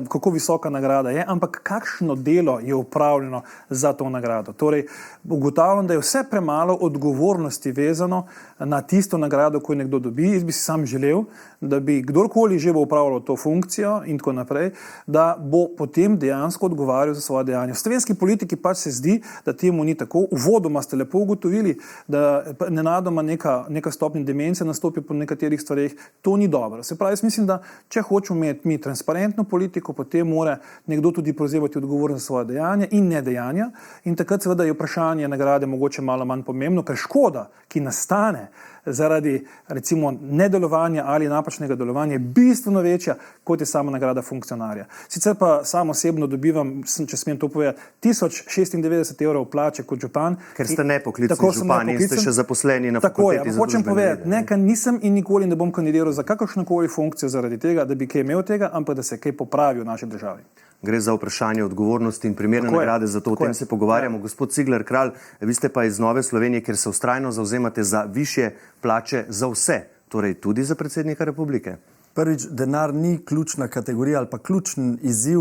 kako visoka nagrada je, ampak kakšno delo je upravljeno za to nagrado. Torej, ugotavljam, da je vse premalo odgovornosti vezano na tisto nagrado, ko jo nekdo dobi. Jaz bi si sam želel, da bi kdorkoli že bo upravljal to funkcijo in tako naprej, da bo potem dejansko odgovarjal za svoje dejanje. V slovenski politiki pač se zdi, da temu ni tako. Uvodoma ste lepo ugotovili, da nenadoma neka stopnja demence nastopi po nekaterih stvareh. To ni dobro. Se pravi, jaz mislim, da če hočemo imeti mi transparentno politiko, potem mora nekdo tudi prevzemati odgovornost za svoje dejanja in nedejanja. In takrat seveda je vprašanje nagrade mogoče malo manj pomembno, ker škoda, ki nastane zaradi recimo nedelovanja ali napačnega delovanja, je bistveno večja, kot je sama nagrada funkcionarja. Sicer pa sam osebno dobivam, če smem to povedati, 1096 evrov plače kot župan. Ker ste nepoklicni župani in ste še zaposleni na fakulteti za družbene vede. Hočem povedati, nisem in nikoli ne bom kandidiral za kakršnokoli funkcijo zaradi tega, da bi kaj imel tega, ampak da se kaj popravi v naši državi. Gre za vprašanje odgovornosti in primerne nagrade, zato o tem se pogovarjamo. Gospod Cigler Kralj, vi ste pa iz Nove Slovenije, kjer se vztrajno zavzemate za višje plače za vse, torej tudi za predsednika republike. Prvič, denar ni ključna kategorija ali pa ključen izziv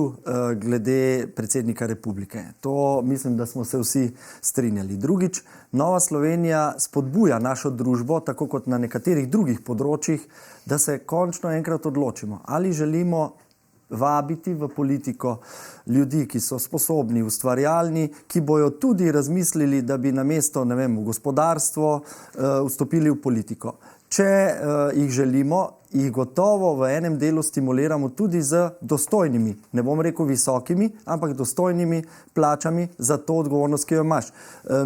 glede predsednika republike. To mislim, da smo se vsi strinjali. Drugič, Nova Slovenija spodbuja našo družbo, tako kot na nekaterih drugih področjih, da se končno enkrat odločimo, ali želimo vabiti v politiko ljudi, ki so sposobni, ustvarjalni, ki bojo tudi razmislili, da bi namesto, v gospodarstvo vstopili v politiko. Če jih želimo, jih gotovo v enem delu stimuliramo tudi z dostojnimi, ne bom rekel visokimi, ampak dostojnimi plačami za to odgovornost, ki jo imaš.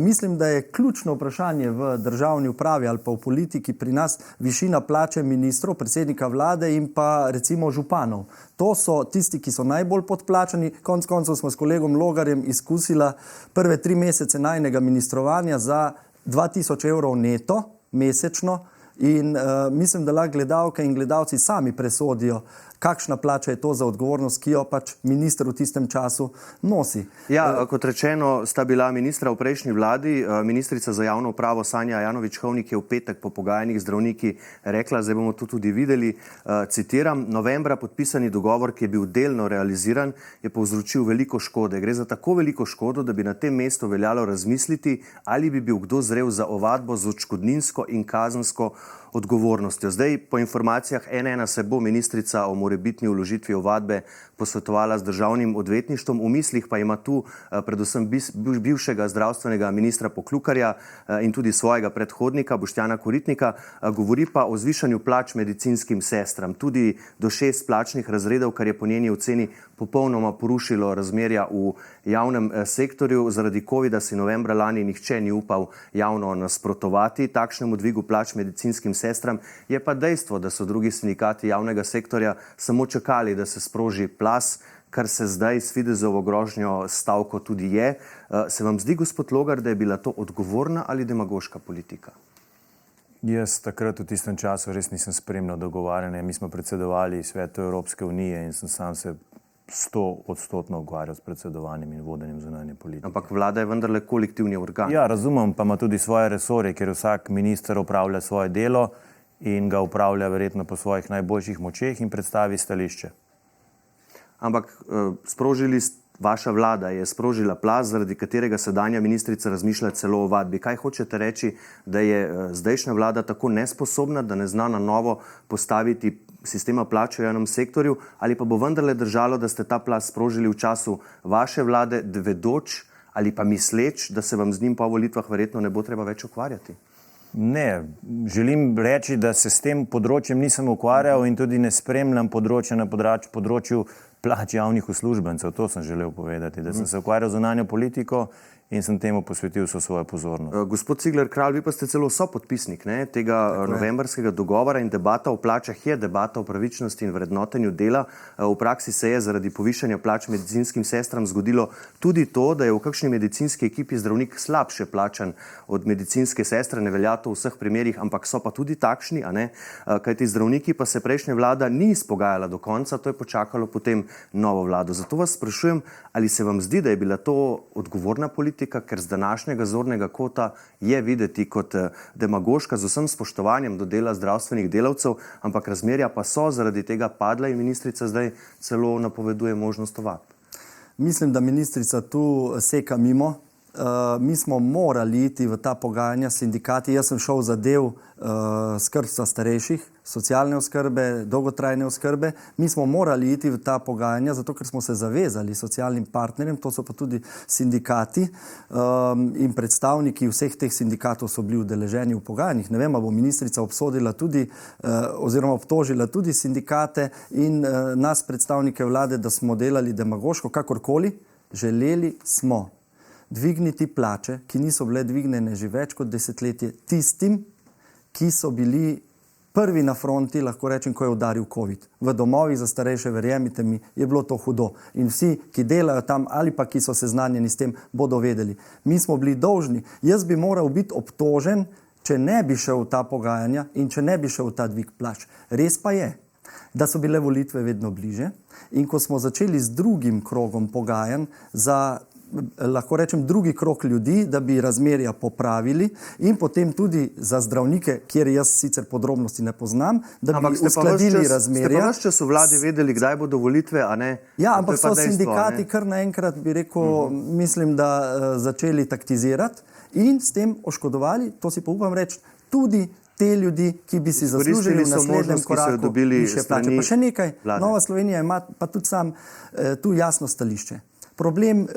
Mislim, da je ključno vprašanje v državni upravi ali pa v politiki pri nas višina plače ministrov, predsednika vlade in pa recimo županov. To so tisti, ki so najbolj podplačani. Konec koncev smo s kolegom Logarjem izkusila prve 3 mesece najnega ministrovanja za 2000 evrov neto mesečno. In mislim, da lahko gledalke in gledalci sami presodijo, kakšna plača je to za odgovornost, ki jo pač minister v tistem času nosi. Ja, kot rečeno, sta bila ministra v prejšnji vladi. Ministrica za javno upravo Sanja Ajanović-Hovnik je v petek po pogajanjih z zdravniki rekla, zdaj bomo to tudi videli, citiram, novembra podpisani dogovor, ki je bil delno realiziran, je povzročil veliko škode. Gre za tako veliko škodo, da bi na tem mestu veljalo razmisliti, ali bi bil kdo zrel za ovadbo z odškodninsko in kazensko odgovornostjo. Zdaj, po informacijah N1 se bo ministrica o morebitni vložitvi ovadbe posvetovala z državnim odvetništvom. V mislih pa ima tu predvsem bivšega zdravstvenega ministra Poklukarja in tudi svojega predhodnika Boštjana Koritnika. Govori pa o zvišanju plač medicinskim sestram, tudi do 6 plačnih razredov, kar je po njeni oceni popolnoma porušilo razmerja v javnem sektorju. Zaradi covida si novembra lani nihče ni upal javno nasprotovati takšnemu dvigu plač medicinskim sestram. Je pa dejstvo, da so drugi sindikati javnega sektorja samo čakali, da se sproži plaz, kar se zdaj s Fidezovo grožnjo stavko tudi je. Se vam zdi, gospod Logar, da je bila to odgovorna ali demagoška politika? Jaz takrat v tistem času res nisem spremljal dogovarjanja. Mi smo predsedovali Svetu Evropske unije in sem sam se 100% ukvarjal s predsedovanjem in vodenjem zunanje politike. Ampak vlada je vendarle kolektivni organ. Ja, razumem, pa ima tudi svoje resorje, ker vsak minister upravlja svoje delo in ga upravlja verjetno po svojih najboljših močeh in predstavi stališče. Ampak vaša vlada je sprožila plaz, zaradi katerega sedanja ministrica razmišlja celo o ovadbi. Kaj hočete reči, da je zdajšnja vlada tako nesposobna, da ne zna na novo postaviti sistema plač v javnem sektorju, ali pa bo vendarle držalo, da ste ta plaz sprožili v času vaše vlade, vedoč ali pa misleč, da se vam z njim po volitvah verjetno ne bo treba več ukvarjati? Ne, želim reči, da se s tem področjem nisem ukvarjal in tudi ne spremljam področja na področju plač javnih uslužbencev. To sem želel povedati, da sem se ukvarjal z zunanjo politiko in sem temu posvetil vso svojo pozornost. Gospod Cigler Kralj, vi pa ste celo sopodpisnik tega novembrskega dogovora in debata o plačah je debata o pravičnosti in vrednotenju dela. V praksi se je zaradi povišanja plač medicinskim sestram zgodilo tudi to, da je v kakšni medicinski ekipi zdravnik slabše plačan od medicinske sestre. Ne velja to v vseh primerih, ampak so pa tudi takšni, kajti zdravniki pa se prejšnja vlada ni izpogajala do konca, to je počakalo potem novo vlado. Zato vas sprašujem, ali se vam zdi, da je bila to odgovorna politika politika, ker z današnjega zornega kota je videti kot demagoška, z vsem spoštovanjem do dela zdravstvenih delavcev, ampak razmerja pa so zaradi tega padla in ministrica zdaj celo napoveduje možnost ovadb. Mislim, da ministrica tu seka mimo. Mi smo morali iti v ta pogajanja s sindikati. Jaz sem šel za del skrbstva starejših, socialne oskrbe, dolgotrajne oskrbe. Mi smo morali iti v ta pogajanja, zato ker smo se zavezali socialnim partnerjem, to so pa tudi sindikati in predstavniki vseh teh sindikatov so bili udeleženi v pogajanjih. Ne vem, ali bo ministrica obsodila tudi oziroma obtožila tudi sindikate in nas predstavnike vlade, da smo delali demagoško, kakorkoli. Želeli smo dvigniti plače, ki niso bile dvignjene že več kot desetletje, tistim, ki so bili prvi na fronti, lahko rečem, ko je udaril COVID. V domovih za starejše, verjemite mi, je bilo to hudo. In vsi, ki delajo tam ali pa ki so seznanjeni s tem, bodo vedeli. Mi smo bili dolžni. Jaz bi moral biti obtožen, če ne bi šel v ta pogajanja in če ne bi šel v ta dvig plač. Res pa je, da so bile volitve vedno bliže in ko smo začeli z drugim krogom pogajanj za lahko rečem drugi krog ljudi, da bi razmerja popravili in potem tudi za zdravnike, kjer jaz sicer podrobnosti ne poznam, da bi uskladili razmerja. Ste pa vaš čas v vladi vedeli, kdaj bodo volitve, a ne? Ja, ampak so sindikati kar naenkrat, bi rekel, mislim, da začeli taktizirati in s tem oškodovali, to si pa upam reči, tudi te ljudi, ki bi si zaslužili v naslednjem koraku više plače. Pa še nekaj, Nova Slovenija ima pa tudi sam tu jasno stališče. Problem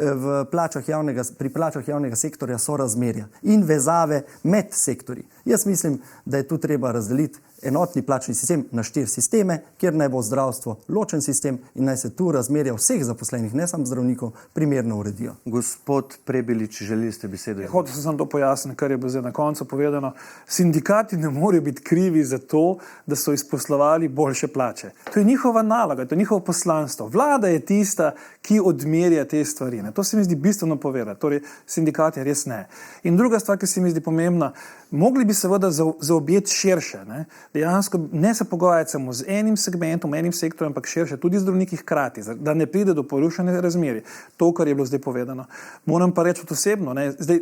pri plačah javnega sektorja so razmerja in vezave med sektorji. Jaz mislim, da je tu treba razdeliti enotni plačni sistem na 4 sisteme, kjer naj bo zdravstvo ločen sistem in naj se tu razmerja vseh zaposlenih, ne samo zdravnikov, primerno uredijo. Gospod Prebilič, želeli ste besedo? Hotel sem to pojasniti, kar je bilo zdaj na koncu povedano. Sindikati ne morejo biti krivi za to, da so izposlovali boljše plače. To je njihova naloga, to je njihovo poslanstvo. Vlada je tista, ki odmerja te stvari. To se mi zdi bistveno povedati. Torej, sindikati res ne. In druga stvar, ki se mi zdi pomembna, mogli bi seveda zaobjeti širše. Dejansko ne se pogajati samo z enim segmentom, enim sektorjem, ampak širše, tudi zdravniki hkrati, da ne pride do porušene razmerja. To, kar je bilo zdaj povedano. Moram pa reči osebno, zdaj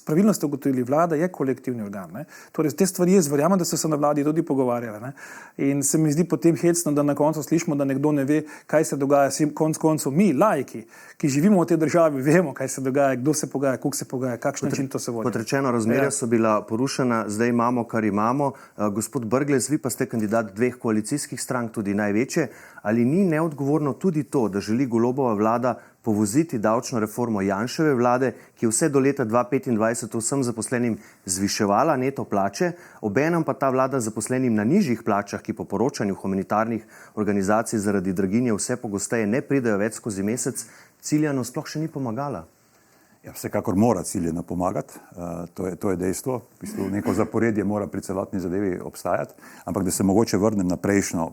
pravilno ste ugotovili, vlada je kolektivni organ. Torej, te stvari jaz verjamem, da so se na vladi tudi pogovarjali. In se mi zdi potem hecno, da na koncu slišimo, da nekdo ne ve, kaj se dogaja. Konec koncev mi, laiki, ki živimo v tej državi, vemo, kaj se dogaja, kdo se pogaja, koliko se pogaja, kakšen način to se vodi. Kot rečeno, razmerja so bila porušena, zdaj imamo, kar imamo. Gospod Brglez, vi pa ste kandidat 2 koalicijskih strank, tudi največje. Ali ni neodgovorno tudi to, da želi Golobova vlada povoziti davčno reformo Janševe vlade, ki je vse do leta 2025 vsem zaposlenim zviševala neto plače, obenem pa ta vlada zaposlenim na nižjih plačah, ki po poročanju humanitarnih organizacij zaradi draginje vse pogosteje ne pridejo več skozi mesec, ciljano sploh še ni pomagala? Ja, vsekakor mora ciljeno pomagati, to je dejstvo. V bistvu neko zaporedje mora pri celotni zadevi obstajati, ampak da se mogoče vrnem na prejšnjo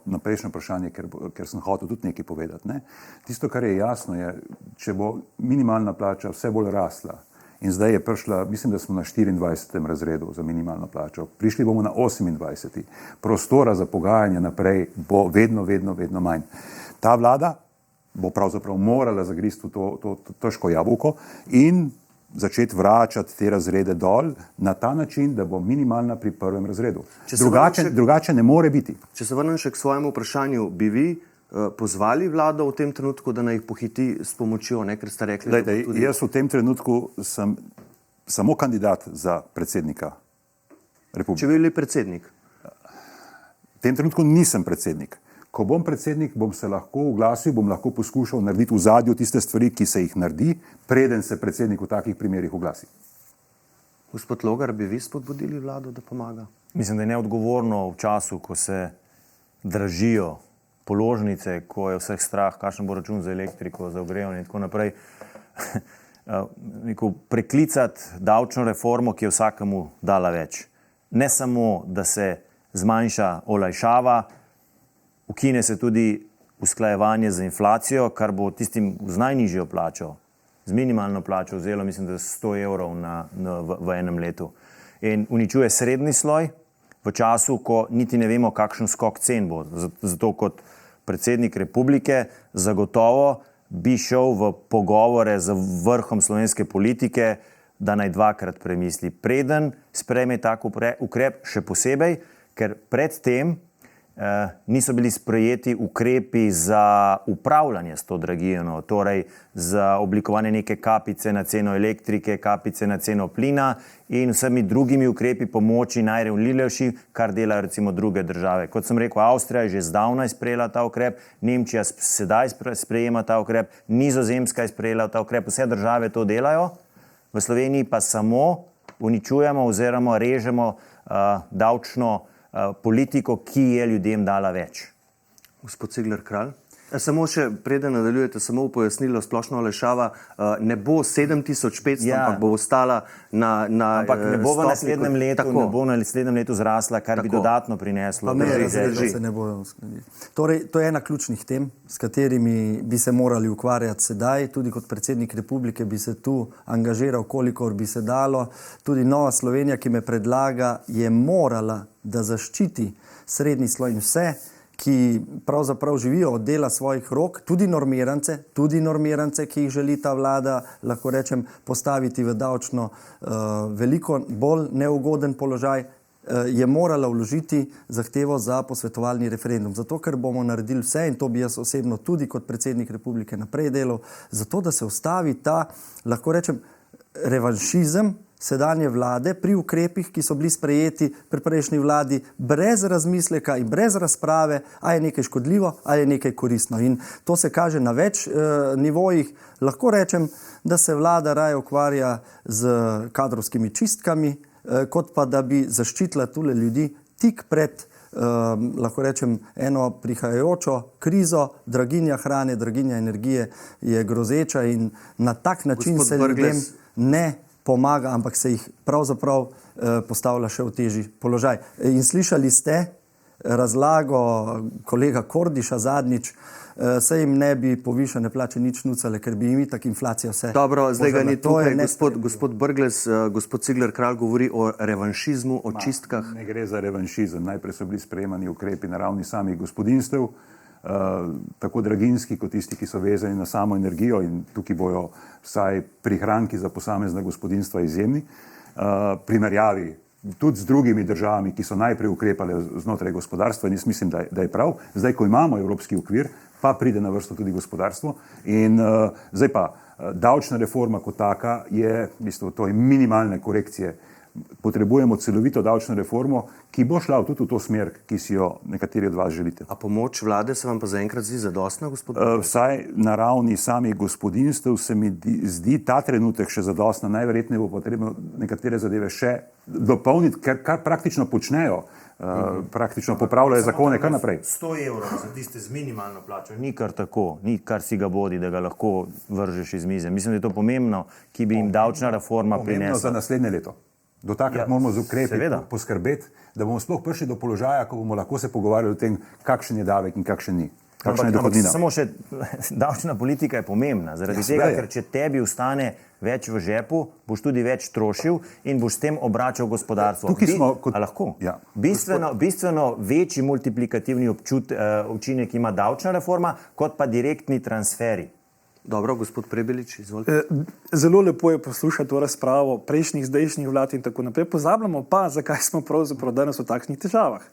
vprašanje, ker sem hotel tudi nekaj povedati. Tisto, kar je jasno, je, če bo minimalna plača vse bolj rasla in zdaj je prišla, mislim, da smo na 24. razredu za minimalno plačo, prišli bomo na 28. Prostora za pogajanje naprej bo vedno manj. Ta vlada bo pravzaprav morala zagristi to težko jabolko in začeti vračati te razrede dol na ta način, da bo minimalna pri 1. razredu. Drugače ne more biti. Če se vrnem še k svojemu vprašanju, bi vi pozvali vlado v tem trenutku, da naj jih pohiti s pomočjo, ker ste rekli... Jaz v tem trenutku sem samo kandidat za predsednika republike. Če bi bili predsednik? V tem trenutku nisem predsednik. Ko bom predsednik, bom se lahko oglasil, bom lahko poskušal narediti v zadju tiste stvari, ki se jih naredi, preden se predsednik v takih primerih oglasi. Gospod Logar, bi vi spodbudili vlado, da pomaga? Mislim, da je neodgovorno v času, ko se dražijo položnice, ko je vseh strah, kakšen bo račun za elektriko, za ogrevanje in tako naprej, preklicati davčno reformo, ki je vsakemu dala več. Ne samo, da se zmanjša olajšava, ukine se tudi usklajevanje z inflacijo, kar bo tistim z najnižjo plačo, z minimalno plačo vzelo, mislim, da 100 evrov v enem letu. In uničuje srednji sloj v času, ko niti ne vemo, kakšen skok cen bo. Zato kot predsednik republike zagotovo bi šel v pogovore z vrhom slovenske politike da naj dvakrat premisli, preden sprejme tak ukrep, še posebej, ker predtem niso bili sprejeti ukrepi za upravljanje s to draginjo, torej za oblikovanje neke kapice na ceno elektrike, kapice na ceno plina in vsemi drugimi ukrepi pomoči najrevnljivejšim, kar delajo recimo druge države. Kot sem rekel, Avstrija je že zdavnaj sprejela ta ukrep, Nemčija sedaj sprejema ta ukrep, Nizozemska je sprejela ta ukrep, vse države to delajo, v Sloveniji pa samo uničujemo oziroma režemo davčno politiko, ki je ljudem dala več. Gospod Cigler Kralj, samo še preden nadaljujete, samo pojasnilo, splošna olajšava ne bo 7500, ampak bo ostala na ampak ne bo v naslednjem letu, ne bo v naslednjem letu zrasla, kar bi dodatno prineslo. Se ne bojo uskladili. Torej, to je ena ključnih tem, s katerimi bi se morali ukvarjati sedaj. Tudi kot predsednik republike bi se tu angažiral, kolikor bi se dalo. Tudi Nova Slovenija, ki me predlaga, je morala, da zaščiti srednji sloj in vse, ki pravzaprav živijo od dela svojih rok, tudi normirance, ki jih želi ta vlada, lahko rečem, postaviti v davčno veliko bolj neugoden položaj, je morala vložiti zahtevo za posvetovalni referendum. Zato, ker bomo naredili vse, in to bi jaz osebno tudi kot predsednik republike naprej delal, zato, da se ustavi ta, lahko rečem, revanšizem sedanje vlade pri ukrepih, ki so bili sprejeti pri prejšnji vladi brez razmisleka in brez razprave, a je nekaj škodljivo, a je nekaj koristno. In to se kaže na več nivojih. Lahko rečem, da se vlada raje ukvarja z kadrovskimi čistkami, kot pa da bi zaščitila tule ljudi tik pred, lahko rečem, eno prihajajočo krizo. Draginja hrane, draginja energije je grozeča in na tak način se ljudem ne pomaga, ampak se jih pravzaprav postavlja še v težji položaj. In slišali ste razlago kolega Kordiša zadnjič, se jim ne bi povišane plače nič nucale, ker bi jim itak inflacija vse. Dobro, zdaj ga ni tukaj, gospod Brglez, gospod Cigler Kralj govori o revanšizmu, o čistkah. Ne gre za revanšizem. Najprej so bili sprejemani ukrepi na ravni samih gospodinjstev, tako draginjski kot tisti, ki so vezani na samo energijo, in tukaj bojo vsaj prihranki za posamezna gospodinjstva izjemni. Primerjavi tudi z drugimi državami, ki so najprej ukrepale znotraj gospodarstva, in jaz mislim, da je prav. Zdaj, ko imamo evropski okvir, pa pride na vrsto tudi gospodarstvo. In zdaj pa davčna reforma kot taka je, to je minimalne korekcije. Potrebujemo celovito davčno reformo, ki bo šla tudi v to smer, ki si jo nekateri od vas želite. A pomoč vlade se vam pa zaenkrat zdi zadostna, gospod? Vsaj na ravni samih gospodinjstev se mi zdi ta trenutek še zadostna. Najverjetneje bo potrebno nekatere zadeve še dopolniti, kar praktično počnejo. Praktično popravljajo zakone kar naprej. 100 evrov za tiste z minimalno plačo, ni kar tako, ni kar si ga bodi, da ga lahko vržeš iz mize. Mislim, da je to pomembno, ki bi jim davčna reforma prinesla. Pomembno za naslednje leto. Do takrat moramo z ukrepi poskrbeti, da bomo sploh prišli do položaja, ko bomo lahko se pogovarjali o tem, kakšen je davek in kakšen ni. Kakšna je dohodnina. Samo še davčna politika je pomembna, zaradi tega, ker če tebi ostane več v žepu, boš tudi več trošil in boš s tem obračal gospodarstvo. Bistveno večji multiplikativni učinek ima davčna reforma, kot pa direktni transferi. Dobro, gospod Prebelič, izvolite. Zelo lepo je poslušati to razpravo prejšnjih, zdajšnjih vlad in tako naprej. Pozabljamo pa, zakaj smo pravzaprav danes v takšnih težavah.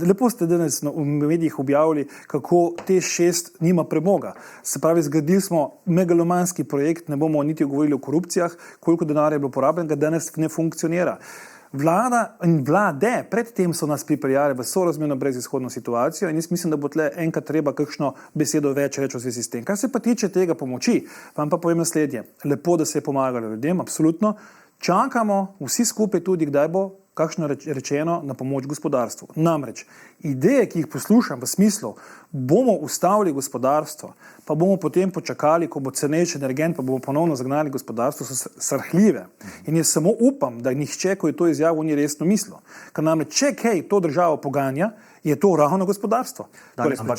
Lepo ste danes v medijih objavili, kako Teš 6 nima premoga. Se pravi, zgradili smo megalomanski projekt, ne bomo niti govorili o korupcijah, koliko denarja je bilo porabljenega, danes ne funkcionira. Vlada in vlade predtem so nas pripeljali v sorazmerno brezizhodno situacijo in jaz mislim, da bo tle enkrat treba kakšno besedo več reči v zvezi s tem. Kar se pa tiče tega pomoči, vam pa povem naslednje. Lepo, da se je pomagalo ljudem, absolutno. Čakamo vsi skupaj tudi, kdaj bo kakšno rečeno na pomoč gospodarstvu. Namreč, ideje, ki jih poslušam v smislu, bomo ustavili gospodarstvo, pa bomo potem počakali, ko bo cenejši energent, pa bomo ponovno zagnali gospodarstvo, so srhljive. In jaz samo upam, da nihče, ko je to izjavo, ni resno mislil. Ker namreč, če kaj to državo poganja, je to ravno gospodarstvo. Ampak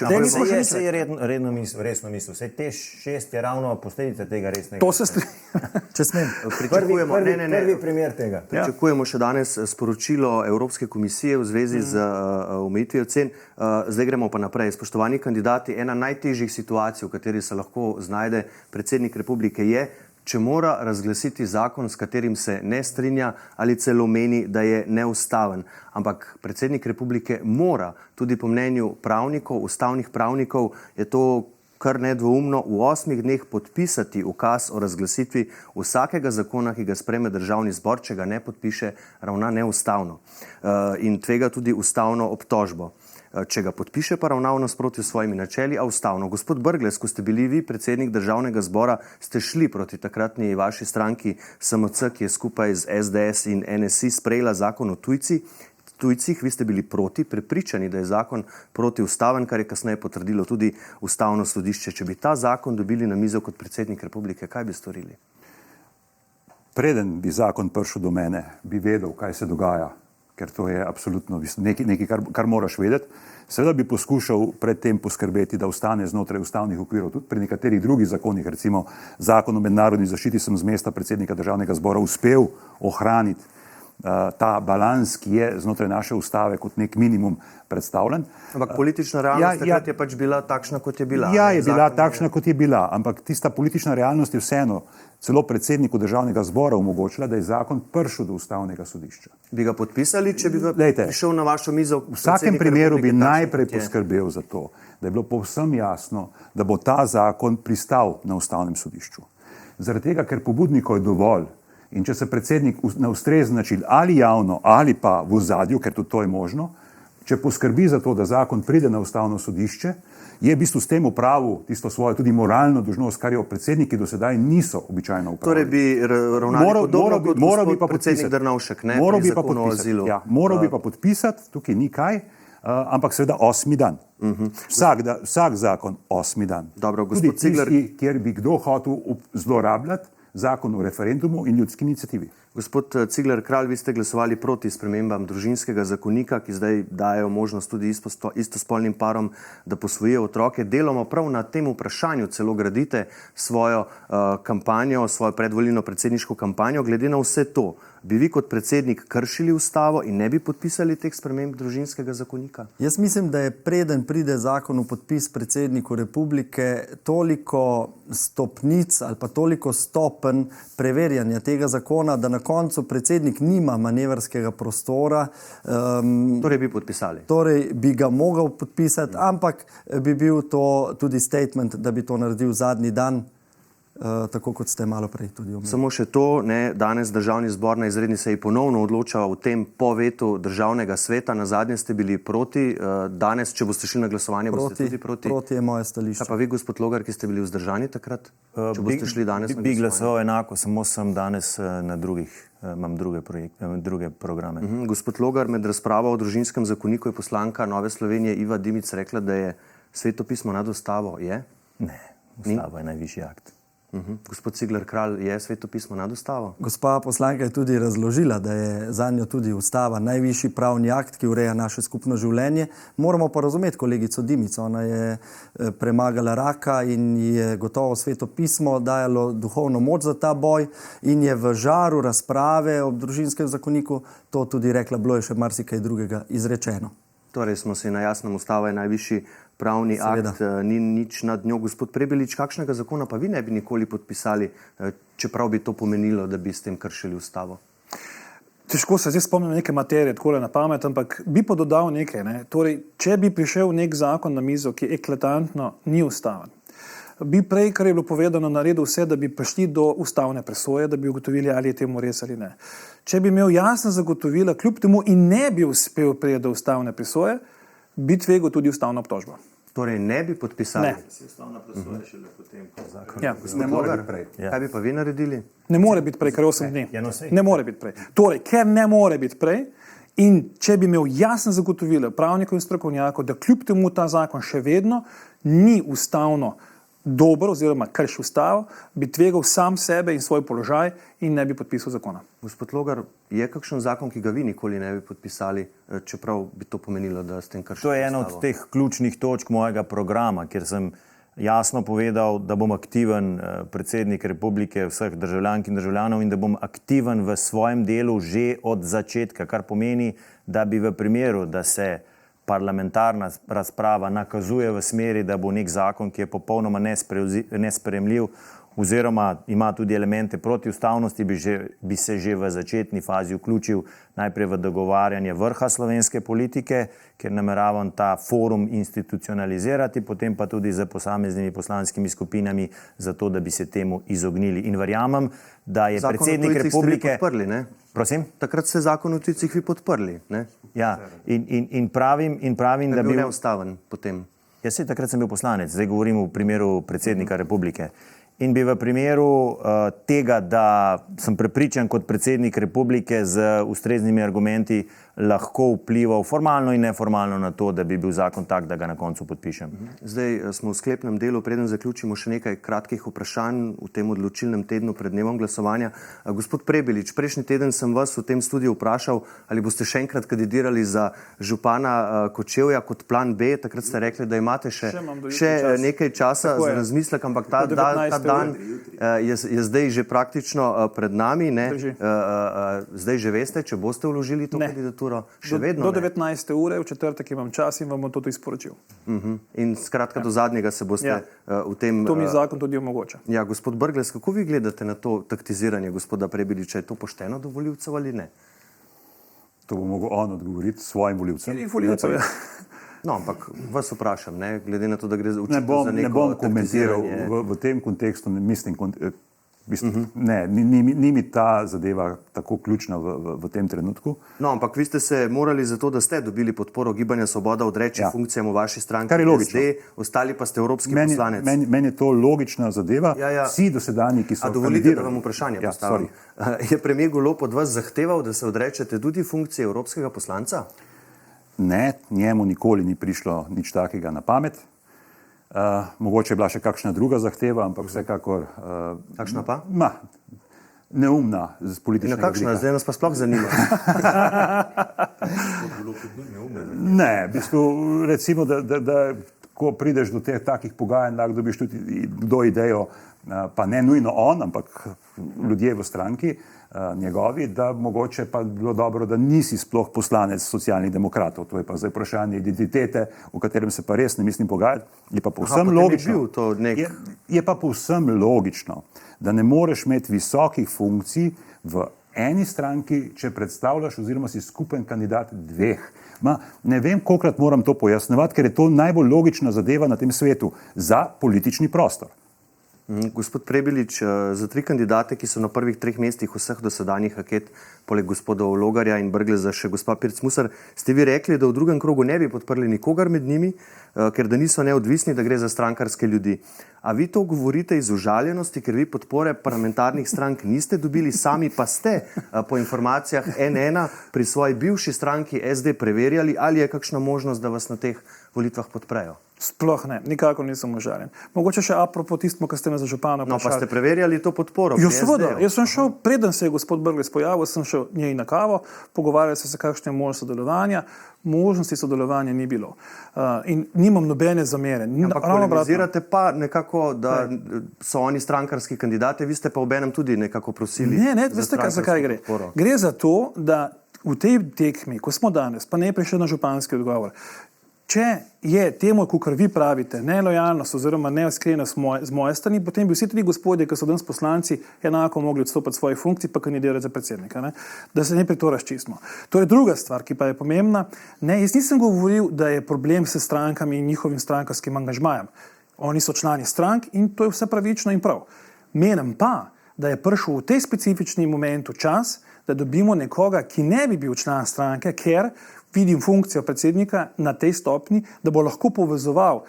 se je resno mislil. Vse Teš 6 je ravno posledica tega resnega. To se Če smem. Prvi primer tega. Pričakujemo še danes sporočilo Evropske komisije v zvezi z omejitvijo cen. Zdaj gremo pa naprej. Spoštovani kandidati, ena najtežjih situacij, v kateri se lahko znajde predsednik republike, je, če mora razglasiti zakon, s katerim se ne strinja ali celo meni, da je neustaven. Ampak predsednik republike mora, tudi po mnenju pravnikov, ustavnih pravnikov, je to kar nedvoumno, v 8 dneh podpisati ukaz o razglasitvi vsakega zakona, ki ga sprejme državni zbor, če ga ne podpiše, ravna neustavno. In tvega tudi ustavno obtožbo. Če ga podpiše, pa ravna v nasprotju s svojimi načeli, a ustavno. Gospod Brglez, ko ste bili vi predsednik državnega zbora, ste šli proti takratni vaši stranki SMC, ki je skupaj z SDS in NSI sprejela zakon o tujcih. Vi ste bili proti, prepričani, da je zakon protiustaven, kar je kasneje potrdilo tudi ustavno sodišče. Če bi ta zakon dobili na mizo kot predsednik republike, kaj bi storili? Preden bi zakon prišel do mene, bi vedel, kaj se dogaja, ker to je absolutno nekaj, kar moraš vedeti. Seveda bi poskušal predtem poskrbeti, da ostane znotraj ustavnih okvirov. Tudi pri nekaterih drugih zakonih, recimo zakon o mednarodni zaščiti, sem z mesta predsednika državnega zbora uspel ohraniti ta balans, ki je znotraj naše ustave kot nek minimum predstavljen. Ampak politična realnost takrat je pač bila takšna, kot je bila. Ja, je bila takšna, kot je bila, ampak tista politična realnost je vseeno celo predsedniku državnega zbora omogočila, da je zakon prišel do ustavnega sodišča. Bi ga podpisali, če bi prišel na vašo mizo? V vsakem primeru bi najprej poskrbel za to, da je bilo povsem jasno, da bo ta zakon pristal na ustavnem sodišču. Zaradi tega, ker pobudnikov je dovolj. In če se predsednik na ustrezen način ali javno ali pa v ozadju, ker tudi to je možno, če poskrbi za to, da zakon pride na ustavno sodišče, je v bistvu s tem opravil tisto svojo tudi moralno dolžnost, kar jo predsedniki do sedaj niso običajno opravili. Torej bi ravnali podobno kot gospod predsednik Drnovšek, ne, pri zakonu o azilu. Moral bi pa podpisati, tukaj ni kaj, ampak seveda 8. dan. Vsak zakon 8. dan. Dobro, tudi tisti, kjer bi kdo hotel zlorabljati zakon o referendumu in ljudski iniciativi. Gospod Cigler Kralj, vi ste glasovali proti spremembam družinskega zakonika, ki zdaj dajo možnost tudi istospolnim parom, da posvojijo otroke. Deloma prav na tem vprašanju celo gradite svojo kampanjo, svojo predvolilno predsedniško kampanjo. Glede na vse to, bi vi kot predsednik kršili ustavo in ne bi podpisali teh sprememb družinskega zakonika? Jaz mislim, da je preden pride zakon v podpis predsedniku republike toliko stopnic ali pa toliko stopenj preverjanja tega zakona, da na koncu predsednik nima manevrskega prostora. Torej bi podpisali? Torej bi ga mogel podpisati, ampak bi bil to tudi statement, da bi to naredil zadnji dan, tako kot ste malo prej tudi omenili. Samo še to, danes državni zbor na izredni seji ponovno odloča o tem po vetu državnega sveta. Na zadnje ste bili proti, danes, če boste šli na glasovanje, boste tudi proti. Proti je moje stališče. Kaj pa vi, gospod Logar, ki ste bili vzdržani takrat? Če boste šli danes na glasovanje? Bi glasoval enako, samo sem danes na drugih, imam druge programe. Gospod Logar, med razpravo o družinskem zakoniku je poslanka Nove Slovenije Iva Dimic rekla, da je Sveto pismo nad ustavo. Je? Ne, ustava je najvišji akt. Gospod Cigler Kralj, je Sveto pismo nad ustavo? Gospa poslanka je tudi razložila, da je zanjo tudi ustava najvišji pravni akt, ki ureja naše skupno življenje. Moramo pa razumeti kolegico Dimico. Ona je premagala raka in je gotovo Sveto pismo dajalo duhovno moč za ta boj in je v žaru razprave o družinskem zakoniku to tudi rekla, bilo je še marsikaj drugega izrečeno. Torej smo si na jasnem, ustava je najvišji pravni akt, ni nič nad njo. Gospod Prebelič, kakšnega zakona pa vi ne bi nikoli podpisali, čeprav bi to pomenilo, da bi s tem kršili ustavo? Težko se zdaj spomnim neke materije, takole na pamet, ampak bi pa dodal nekaj. Torej, če bi prišel nek zakon na mizo, ki eklatantno ni ustaven, bi prej, kar je bilo povedano, naredil vse, da bi prišli do ustavne presoje, da bi ugotovili, ali je temu res ali ne. Če bi imel jasna zagotovila, kljub temu in ne bi uspel priti do ustavne presoje, bi tvegal tudi ustavno obtožbo. Torej ne bi podpisali? Ne. Ustavna presoja šele potem, ko zakon. Ja. Ne more biti prej. Kaj bi pa vi naredili? Ne more biti prej, ker 8 dni. sej. Ne more biti prej. Torej, ker ne more biti prej in če bi imel jasno zagotovilo pravnikov in strokovnjakov, da kljub temu ta zakon še vedno ni ustavno dober oziroma krši ustavo, bi tvegal sam sebe in svoj položaj in ne bi podpisal zakona. Gospod Logar, je kakšen zakon, ki ga vi nikoli ne bi podpisali, čeprav bi to pomenilo, da s tem kršite ustavo? To je ena od teh ključnih točk mojega programa, kjer sem jasno povedal, da bom aktiven predsednik republike vseh državljank in državljanov in da bom aktiven v svojem delu že od začetka, kar pomeni, da bi v primeru, da se parlamentarna razprava nakazuje v smeri, da bo nek zakon, ki je popolnoma nesprejemljiv, oziroma ima tudi elemente protiustavnosti, bi se že v začetni fazi vključil najprej v dogovarjanje vrha slovenske politike, ker nameravam ta forum institucionalizirati, potem pa tudi z posameznimi poslanskimi skupinami, zato da bi se temu izognili. In verjamem, da je predsednik republike... Podprli, ne? Prosim? Takrat ste zakon o tujcih vi podprli, ne? Ja, in pravim, da bi... neustaven potem. Jaz se takrat sem bil poslanec, zdaj govorim v primeru predsednika republike. In bi v primeru tega, da sem prepričan kot predsednik republike z ustreznimi argumenti lahko vplival formalno in neformalno na to, da bi bil zakon tak, da ga na koncu podpišem. Zdaj smo v sklepnem delu, preden zaključimo še nekaj kratkih vprašanj v tem odločilnem tednu pred dnevom glasovanja. Gospod Prebilič, prejšnji teden sem vas v tem studiu vprašal, ali boste še enkrat kandidirali za župana Kočevja kot plan B. Takrat ste rekli, da imate še nekaj časa za razmislek, ampak ta dan je zdaj že praktično pred nami. Zdaj že veste, če boste vložili to kandidaturo? Še vedno do 19. ure, v četrtek imam čas in vam bom to tudi sporočil. In skratka do zadnjega se boste v tem... To mi zakon tudi omogoča. Ja, gospod Brglez, kako vi gledate na to taktiziranje gospoda Prebiliča? Je to pošteno do volivcev ali ne? To bo mogel on odgovoriti svojim volivcem. No, ampak vas vprašam, ne, glede na to, da gre očitno za neko... Ne bom komentiral v tem kontekstu, mislim, ni mi ta zadeva tako ključna v tem trenutku. No, ampak vi ste se morali za to, da ste dobili podporo Gibanja Svoboda, odreči funkcijam v vaši stranki, kar je logično. Ostali pa ste evropski poslanec. Meni je to logična zadeva. Vsi dosedanji, ki so kandidirali... A dovolite, da vam vprašanje postavim. Je premier Golob od vas zahteval, da se odrečete tudi funkcije evropskega poslanca? Ne, njemu nikoli ni prišlo nič takega na pamet. Mogoče je bila še kakšna druga zahteva, ampak vsekakor... Kakšna pa? Neumna z političnega vidika. Kakšna? Zdaj nas pa sploh zanima. Ne, v bistvu recimo, da ko prideš do teh takih pogajanj, lahko dobiš tudi do idejo, pa ne nujno on, ampak ljudje v stranki njegovi, da mogoče pa bilo dobro, da nisi sploh poslanec socialnih demokratov. To je pa zdaj vprašanje identitete, o katerem se pa res ne mislim pogajati. Je pa povsem logično, je pa povsem logično, da ne moreš imeti visokih funkcij v eni stranki, če predstavljaš oziroma si skupen kandidat dveh. Ne vem, kolikrat moram to pojasnjevati, ker je to najbolj logična zadeva na tem svetu za politični prostor. Gospod Prebilič, za 3 kandidate, ki so na prvih 3 mestih vseh dosedanjih anket, poleg gospoda Logarja in Brgleza še gospa Pirc-Musar, ste vi rekli, da v drugem krogu ne bi podprli nikogar med njimi, ker da niso neodvisni, da gre za strankarske ljudi. A vi to govorite iz užaljenosti, ker vi podpore parlamentarnih strank niste dobili, sami pa ste po informacijah N1 pri svoji bivši stranki SD preverjali, ali je kakšna možnost, da vas na teh volitvah podprejo? Sploh ne, nikako nisem užaljen. Mogoče še apropo tistmo, kar ste me za župana vprašali. No, pa ste preverjali to podporo? Ja, seveda. Jaz sem šel, preden se je gospod Brglez pojavil, sem šel njej na kavo, pogovarjali se kakšne možnosti sodelovanja. Možnosti sodelovanja ni bilo. In nimam nobene zamere. Ampak polemizirate pa nekako, da so oni strankarski kandidati, vi ste pa obenem tudi nekako prosili za strankarsko podporo. Gre za to, da v tej tekmi, ko smo danes, pa ne prišli na županski odgovor, če je temu, kar vi pravite, nelojalnost oziroma neiskrenost z moje strani, potem bi vsi tudi gospodje, ki so danes poslanci, enako mogli odstopiti svojih funkcij pa kandidirati za predsednika. Da se ne pri to razčistimo. To je druga stvar, ki pa je pomembna. Jaz nisem govoril, da je problem s strankami in njihovim strankarskim angažmajem. Oni so člani strank in to je vse pravično in prav. Menim pa, da je prišel v tej specifični momentu čas, da dobimo nekoga, ki ne bi bil član stranke, ker vidim funkcijo predsednika na tej stopni, da bo lahko povezoval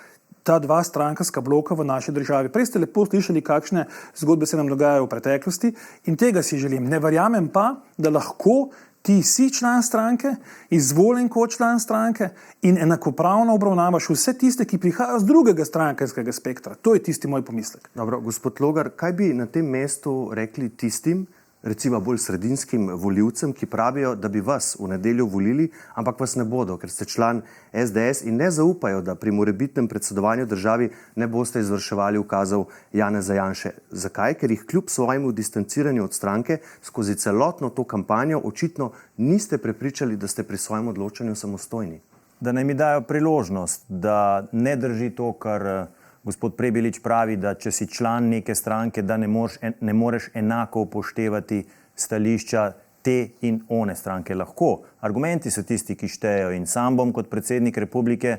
ta 2 strankarska bloka v naši državi. Prej ste lepo slišali, kakšne zgodbe se nam dogajajo v preteklosti in tega si želim. Ne verjamem pa, da lahko ti si član stranke, izvoljen kot član stranke in enakopravno obravnavaš vse tiste, ki prihajajo z drugega strankarskega spektra. To je tisti moj pomislek. Dobro, gospod Logar, kaj bi na tem mestu rekli tistim, recimo bolj sredinskim volivcem, ki pravijo, da bi vas v nedeljo volili, ampak vas ne bodo, ker ste član SDS in ne zaupajo, da pri morebitnem predsedovanju državi ne boste izvrševali ukazov Janeza Janše. Zakaj? Ker jih kljub svojemu distanciranju od stranke skozi celotno to kampanjo očitno niste prepričali, da ste pri svojem odločanju samostojni. Da naj mi dajo priložnost, da ne drži to, kar Gospod Prebilič pravi, da če si član neke stranke, da ne moreš enako upoštevati stališča te in one stranke. Lahko. Argumenti so tisti, ki štejejo, in sam bom kot predsednik republike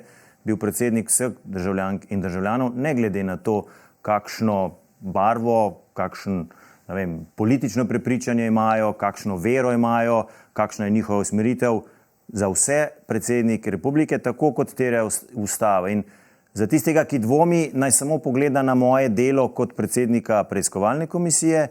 bil predsednik vseh državljank in državljanov, ne glede na to, kakšno barvo, kakšen, ne vem, politično prepričanje imajo, kakšno vero imajo, kakšna je njihova usmeritev, za vse predsednik republike, tako kot terja ustava. In za tistega, ki dvomi, naj samo pogleda na moje delo kot predsednika preiskovalne komisije,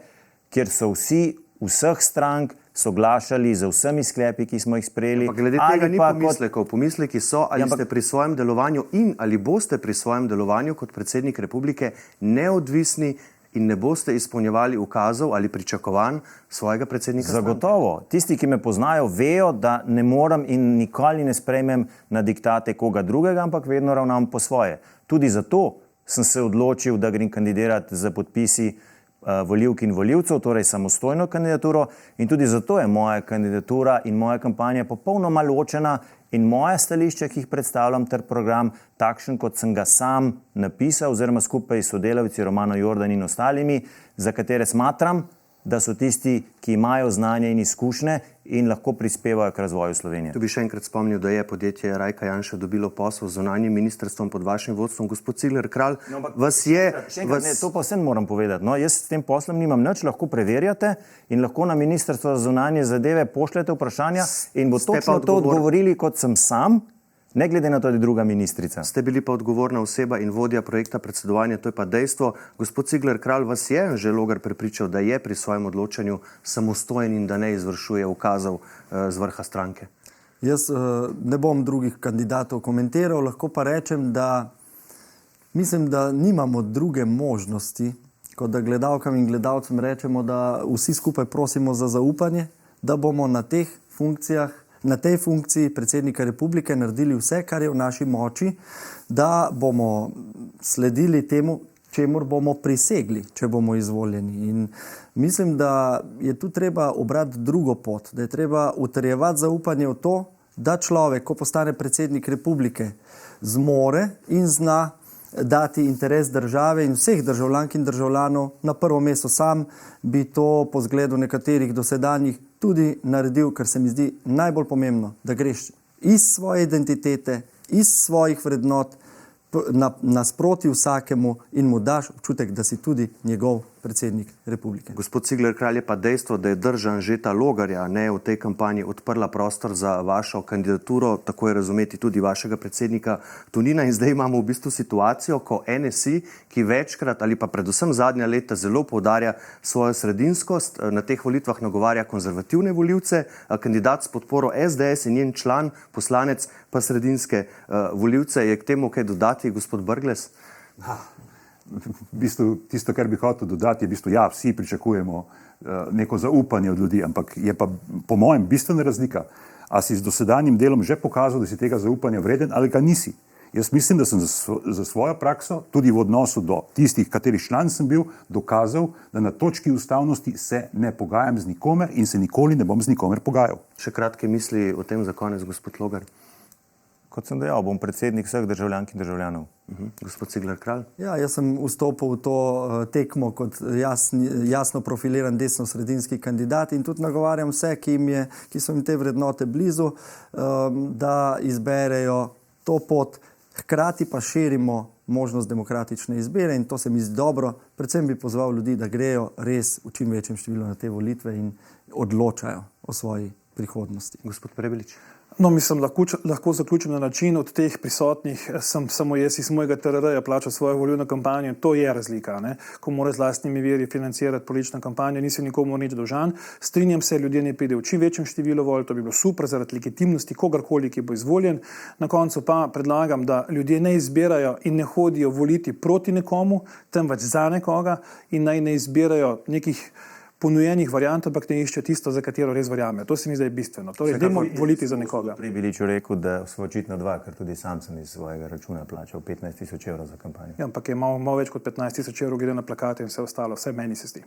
kjer so vseh strank soglašali z vsemi sklepi, ki smo jih sprejeli. Pa glede tega ni pomislekov. Pomisleki so, ali ste pri svojem delovanju in ali boste pri svojem delovanju kot predsednik republike neodvisni in ne boste izpolnjevali ukazov ali pričakovanj svojega predsednika stranke? Zagotovo. Tisti, ki me poznajo, vejo, da ne morem in nikoli ne sprejmem na diktate koga drugega, ampak vedno ravnam po svoje. Tudi zato sem se odločil, da grem kandidirati za podpisi volivk in volivcev, torej samostojno kandidaturo, in tudi zato je moja kandidatura in moja kampanja popolnoma ločena in moja stališča, ki jih predstavljam, ter program takšen, kot sem ga sam napisal, oziroma skupaj s sodelavci Romano Jordan in ostalimi, za katere smatram, da so tisti, ki imajo znanje in izkušnje in lahko prispevajo k razvoju Slovenije. Tu bi še enkrat spomnil, da je podjetje Rajka Janše dobilo posel z zunanjim ministrstvom pod vašim vodstvom. Gospod Cigler Kralj, vas je... To pa vsem moram povedati. No, jaz s tem poslom nimam nič, lahko preverjate in lahko na Ministrstvo za zunanje zadeve pošljete vprašanja in bo točno to odgovorili, kot sem sam, ne glede na to, da je druga ministrica. Ste bili pa odgovorna oseba in vodja projekta predsedovanja, to je pa dejstvo. Gospod Cigler Kralj, vas je Anže Logar prepričal, da je pri svojem odločanju samostojen in da ne izvršuje ukazov z vrha stranke? Jaz ne bom drugih kandidatov komentiral, lahko pa rečem, da mislim, da nimamo druge možnosti, kot da gledalkam in gledalcem rečemo, da vsi skupaj prosimo za zaupanje, da bomo na tej funkciji predsednika republike naredili vse, kar je v naši moči, da bomo sledili temu, čemur bomo prisegli, če bomo izvoljeni. In mislim, da je tu treba obrati drugo pot, da je treba utrjevati zaupanje v to, da človek, ko postane predsednik republike, zmore in zna dati interes države in vseh državljank in državljanov na prvo mesto. Sam bi to po zgledu nekaterih dosedanjih tudi naredil, kar se mi zdi najbolj pomembno, da greš iz svoje identitete, iz svojih vrednot nasproti vsakemu in mu daš občutek, da si tudi njegov predsednik republike. Gospod Cigler Kralj, je pa dejstvo, da je drža Anžeta Logarja v tej kampanji odprla prostor za vašo kandidaturo, tako je razumeti tudi vašega predsednika Tonina, in zdaj imamo v bistvu situacijo, ko NSI, ki večkrat ali pa predvsem zadnja leta zelo poudarja svojo sredinskost, na teh volitvah nagovarja konzervativne volivce, kandidat s podporo SDS in njen član, poslanec pa sredinske volivce. Je k temu kaj dodati, gospod Brglez? V bistvu, tisto, kar bi hotel dodati, je v bistvu, ja, vsi pričakujemo neko zaupanje od ljudi, ampak je pa po mojem bistvena razlika. A si z dosedanjim delom že pokazal, da si tega zaupanja vreden ali ga nisi? Jaz mislim, da sem za svojo prakso, tudi v odnosu do tistih, katerih član sem bil, dokazal, da na točki ustavnosti se ne pogajam z nikomer in se nikoli ne bom z nikomer pogajal. Še kratke misli o tem za konec, gospod Logar. Kot sem dejal, bom predsednik vseh državljank in državljanov. Gospod Cigler Kralj? Ja, jaz sem vstopil v to tekmo kot jasno profiliran desno-sredinski kandidat in tudi nagovarjam vse, ki so jim te vrednote blizu, da izberejo to pot. Hkrati pa širimo možnost demokratične izbire in to se mi zdi dobro. Predvsem bi pozval ljudi, da grejo res v čim večjem številu na te volitve in odločajo o svoji prihodnosti. Gospod Prebilič? No, mislim, lahko zaključim na način, od teh prisotnih sem samo jaz iz mojega TRR-ja plačal svojo volilno kampanjo in to je razlika, ne? Ko mora z lastnimi viri financirati politično kampanjo, nisi nikomu nič dolžan. Strinjam se, ljudje ne pridejo v čim večjem številu volj, to bi bilo super zaradi legitimnosti kogarkoli, ki bo izvoljen. Na koncu pa predlagam, da ljudje ne izbirajo in ne hodijo voliti proti nekomu, temveč za nekoga, in naj ne izbirajo nekih ponujenih variant, ampak ne išče tisto, za katero res verjame. To se mi zdaj bistveno. Torej, dajmo voliti za nekoga. Prebilič rekel, da so očitno dva, ker tudi sam sem iz svojega računa plačal 15 000 evrov za kampanjo. Ja, ampak je malo več kot 15 000 evrov, gre na plakate in vse ostalo. Vse meni se zdi.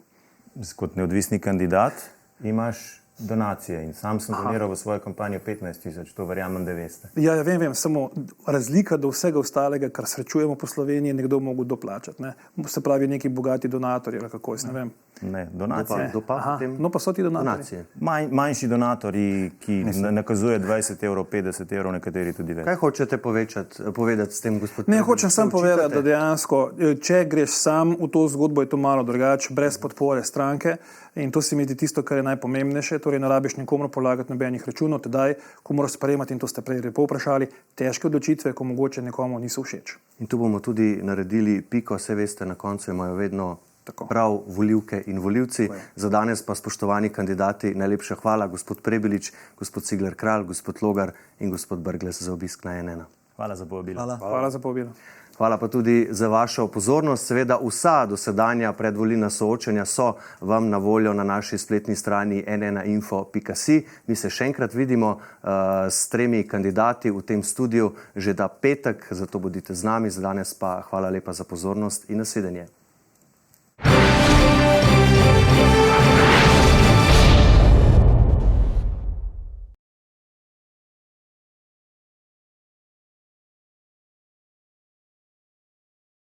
Kot neodvisni kandidat imaš Donacije in sam sem doniral v svojo kampanjo 15 000, to verjamem, da veste. Ja, vem, samo razlika do vsega ostalega, kar srečujemo po Sloveniji, je nekdo mogel doplačati. Ne? Se pravi, neki bogati donatorji, ali kako, jaz ne vem. Ne, donacije. No, pa so ti donatorji. Manjši donatorji, ki nakazuje 20 €, 50 €, nekateri tudi več. Kaj hočete povedati s tem, gospod? Ne, hočem sam povedati, da dejansko, če greš sam v to zgodbo, je to malo drugače, brez podpore stranke. In to se mi zdi tisto, kar je najpomembnejše. Torej, ne rabiš nikomu polagati nobenih računov, tedaj, ko moraš sprejemati, in to ste prej lepo vprašali, težke odločitve, ko mogoče nekomu niso všeč. In tu bomo tudi naredili piko, vse veste, na koncu imajo vedno prav volivke in volivci. Za danes pa, spoštovani kandidati, najlepša hvala, gospod Prebilič, gospod Cigler Kralj, gospod Logar in gospod Brglez za obisk na N1. Hvala za povabilo. Hvala za povabilo. Hvala pa tudi za vašo pozornost. Seveda vsa dosedanja predvolilna soočenja so vam na voljo na naši spletni strani n1info.si. Mi se še enkrat vidimo s 3 kandidati v tem studiu že ta petek, zato bodite z nami. Za danes pa hvala lepa za pozornost in nasvidenje.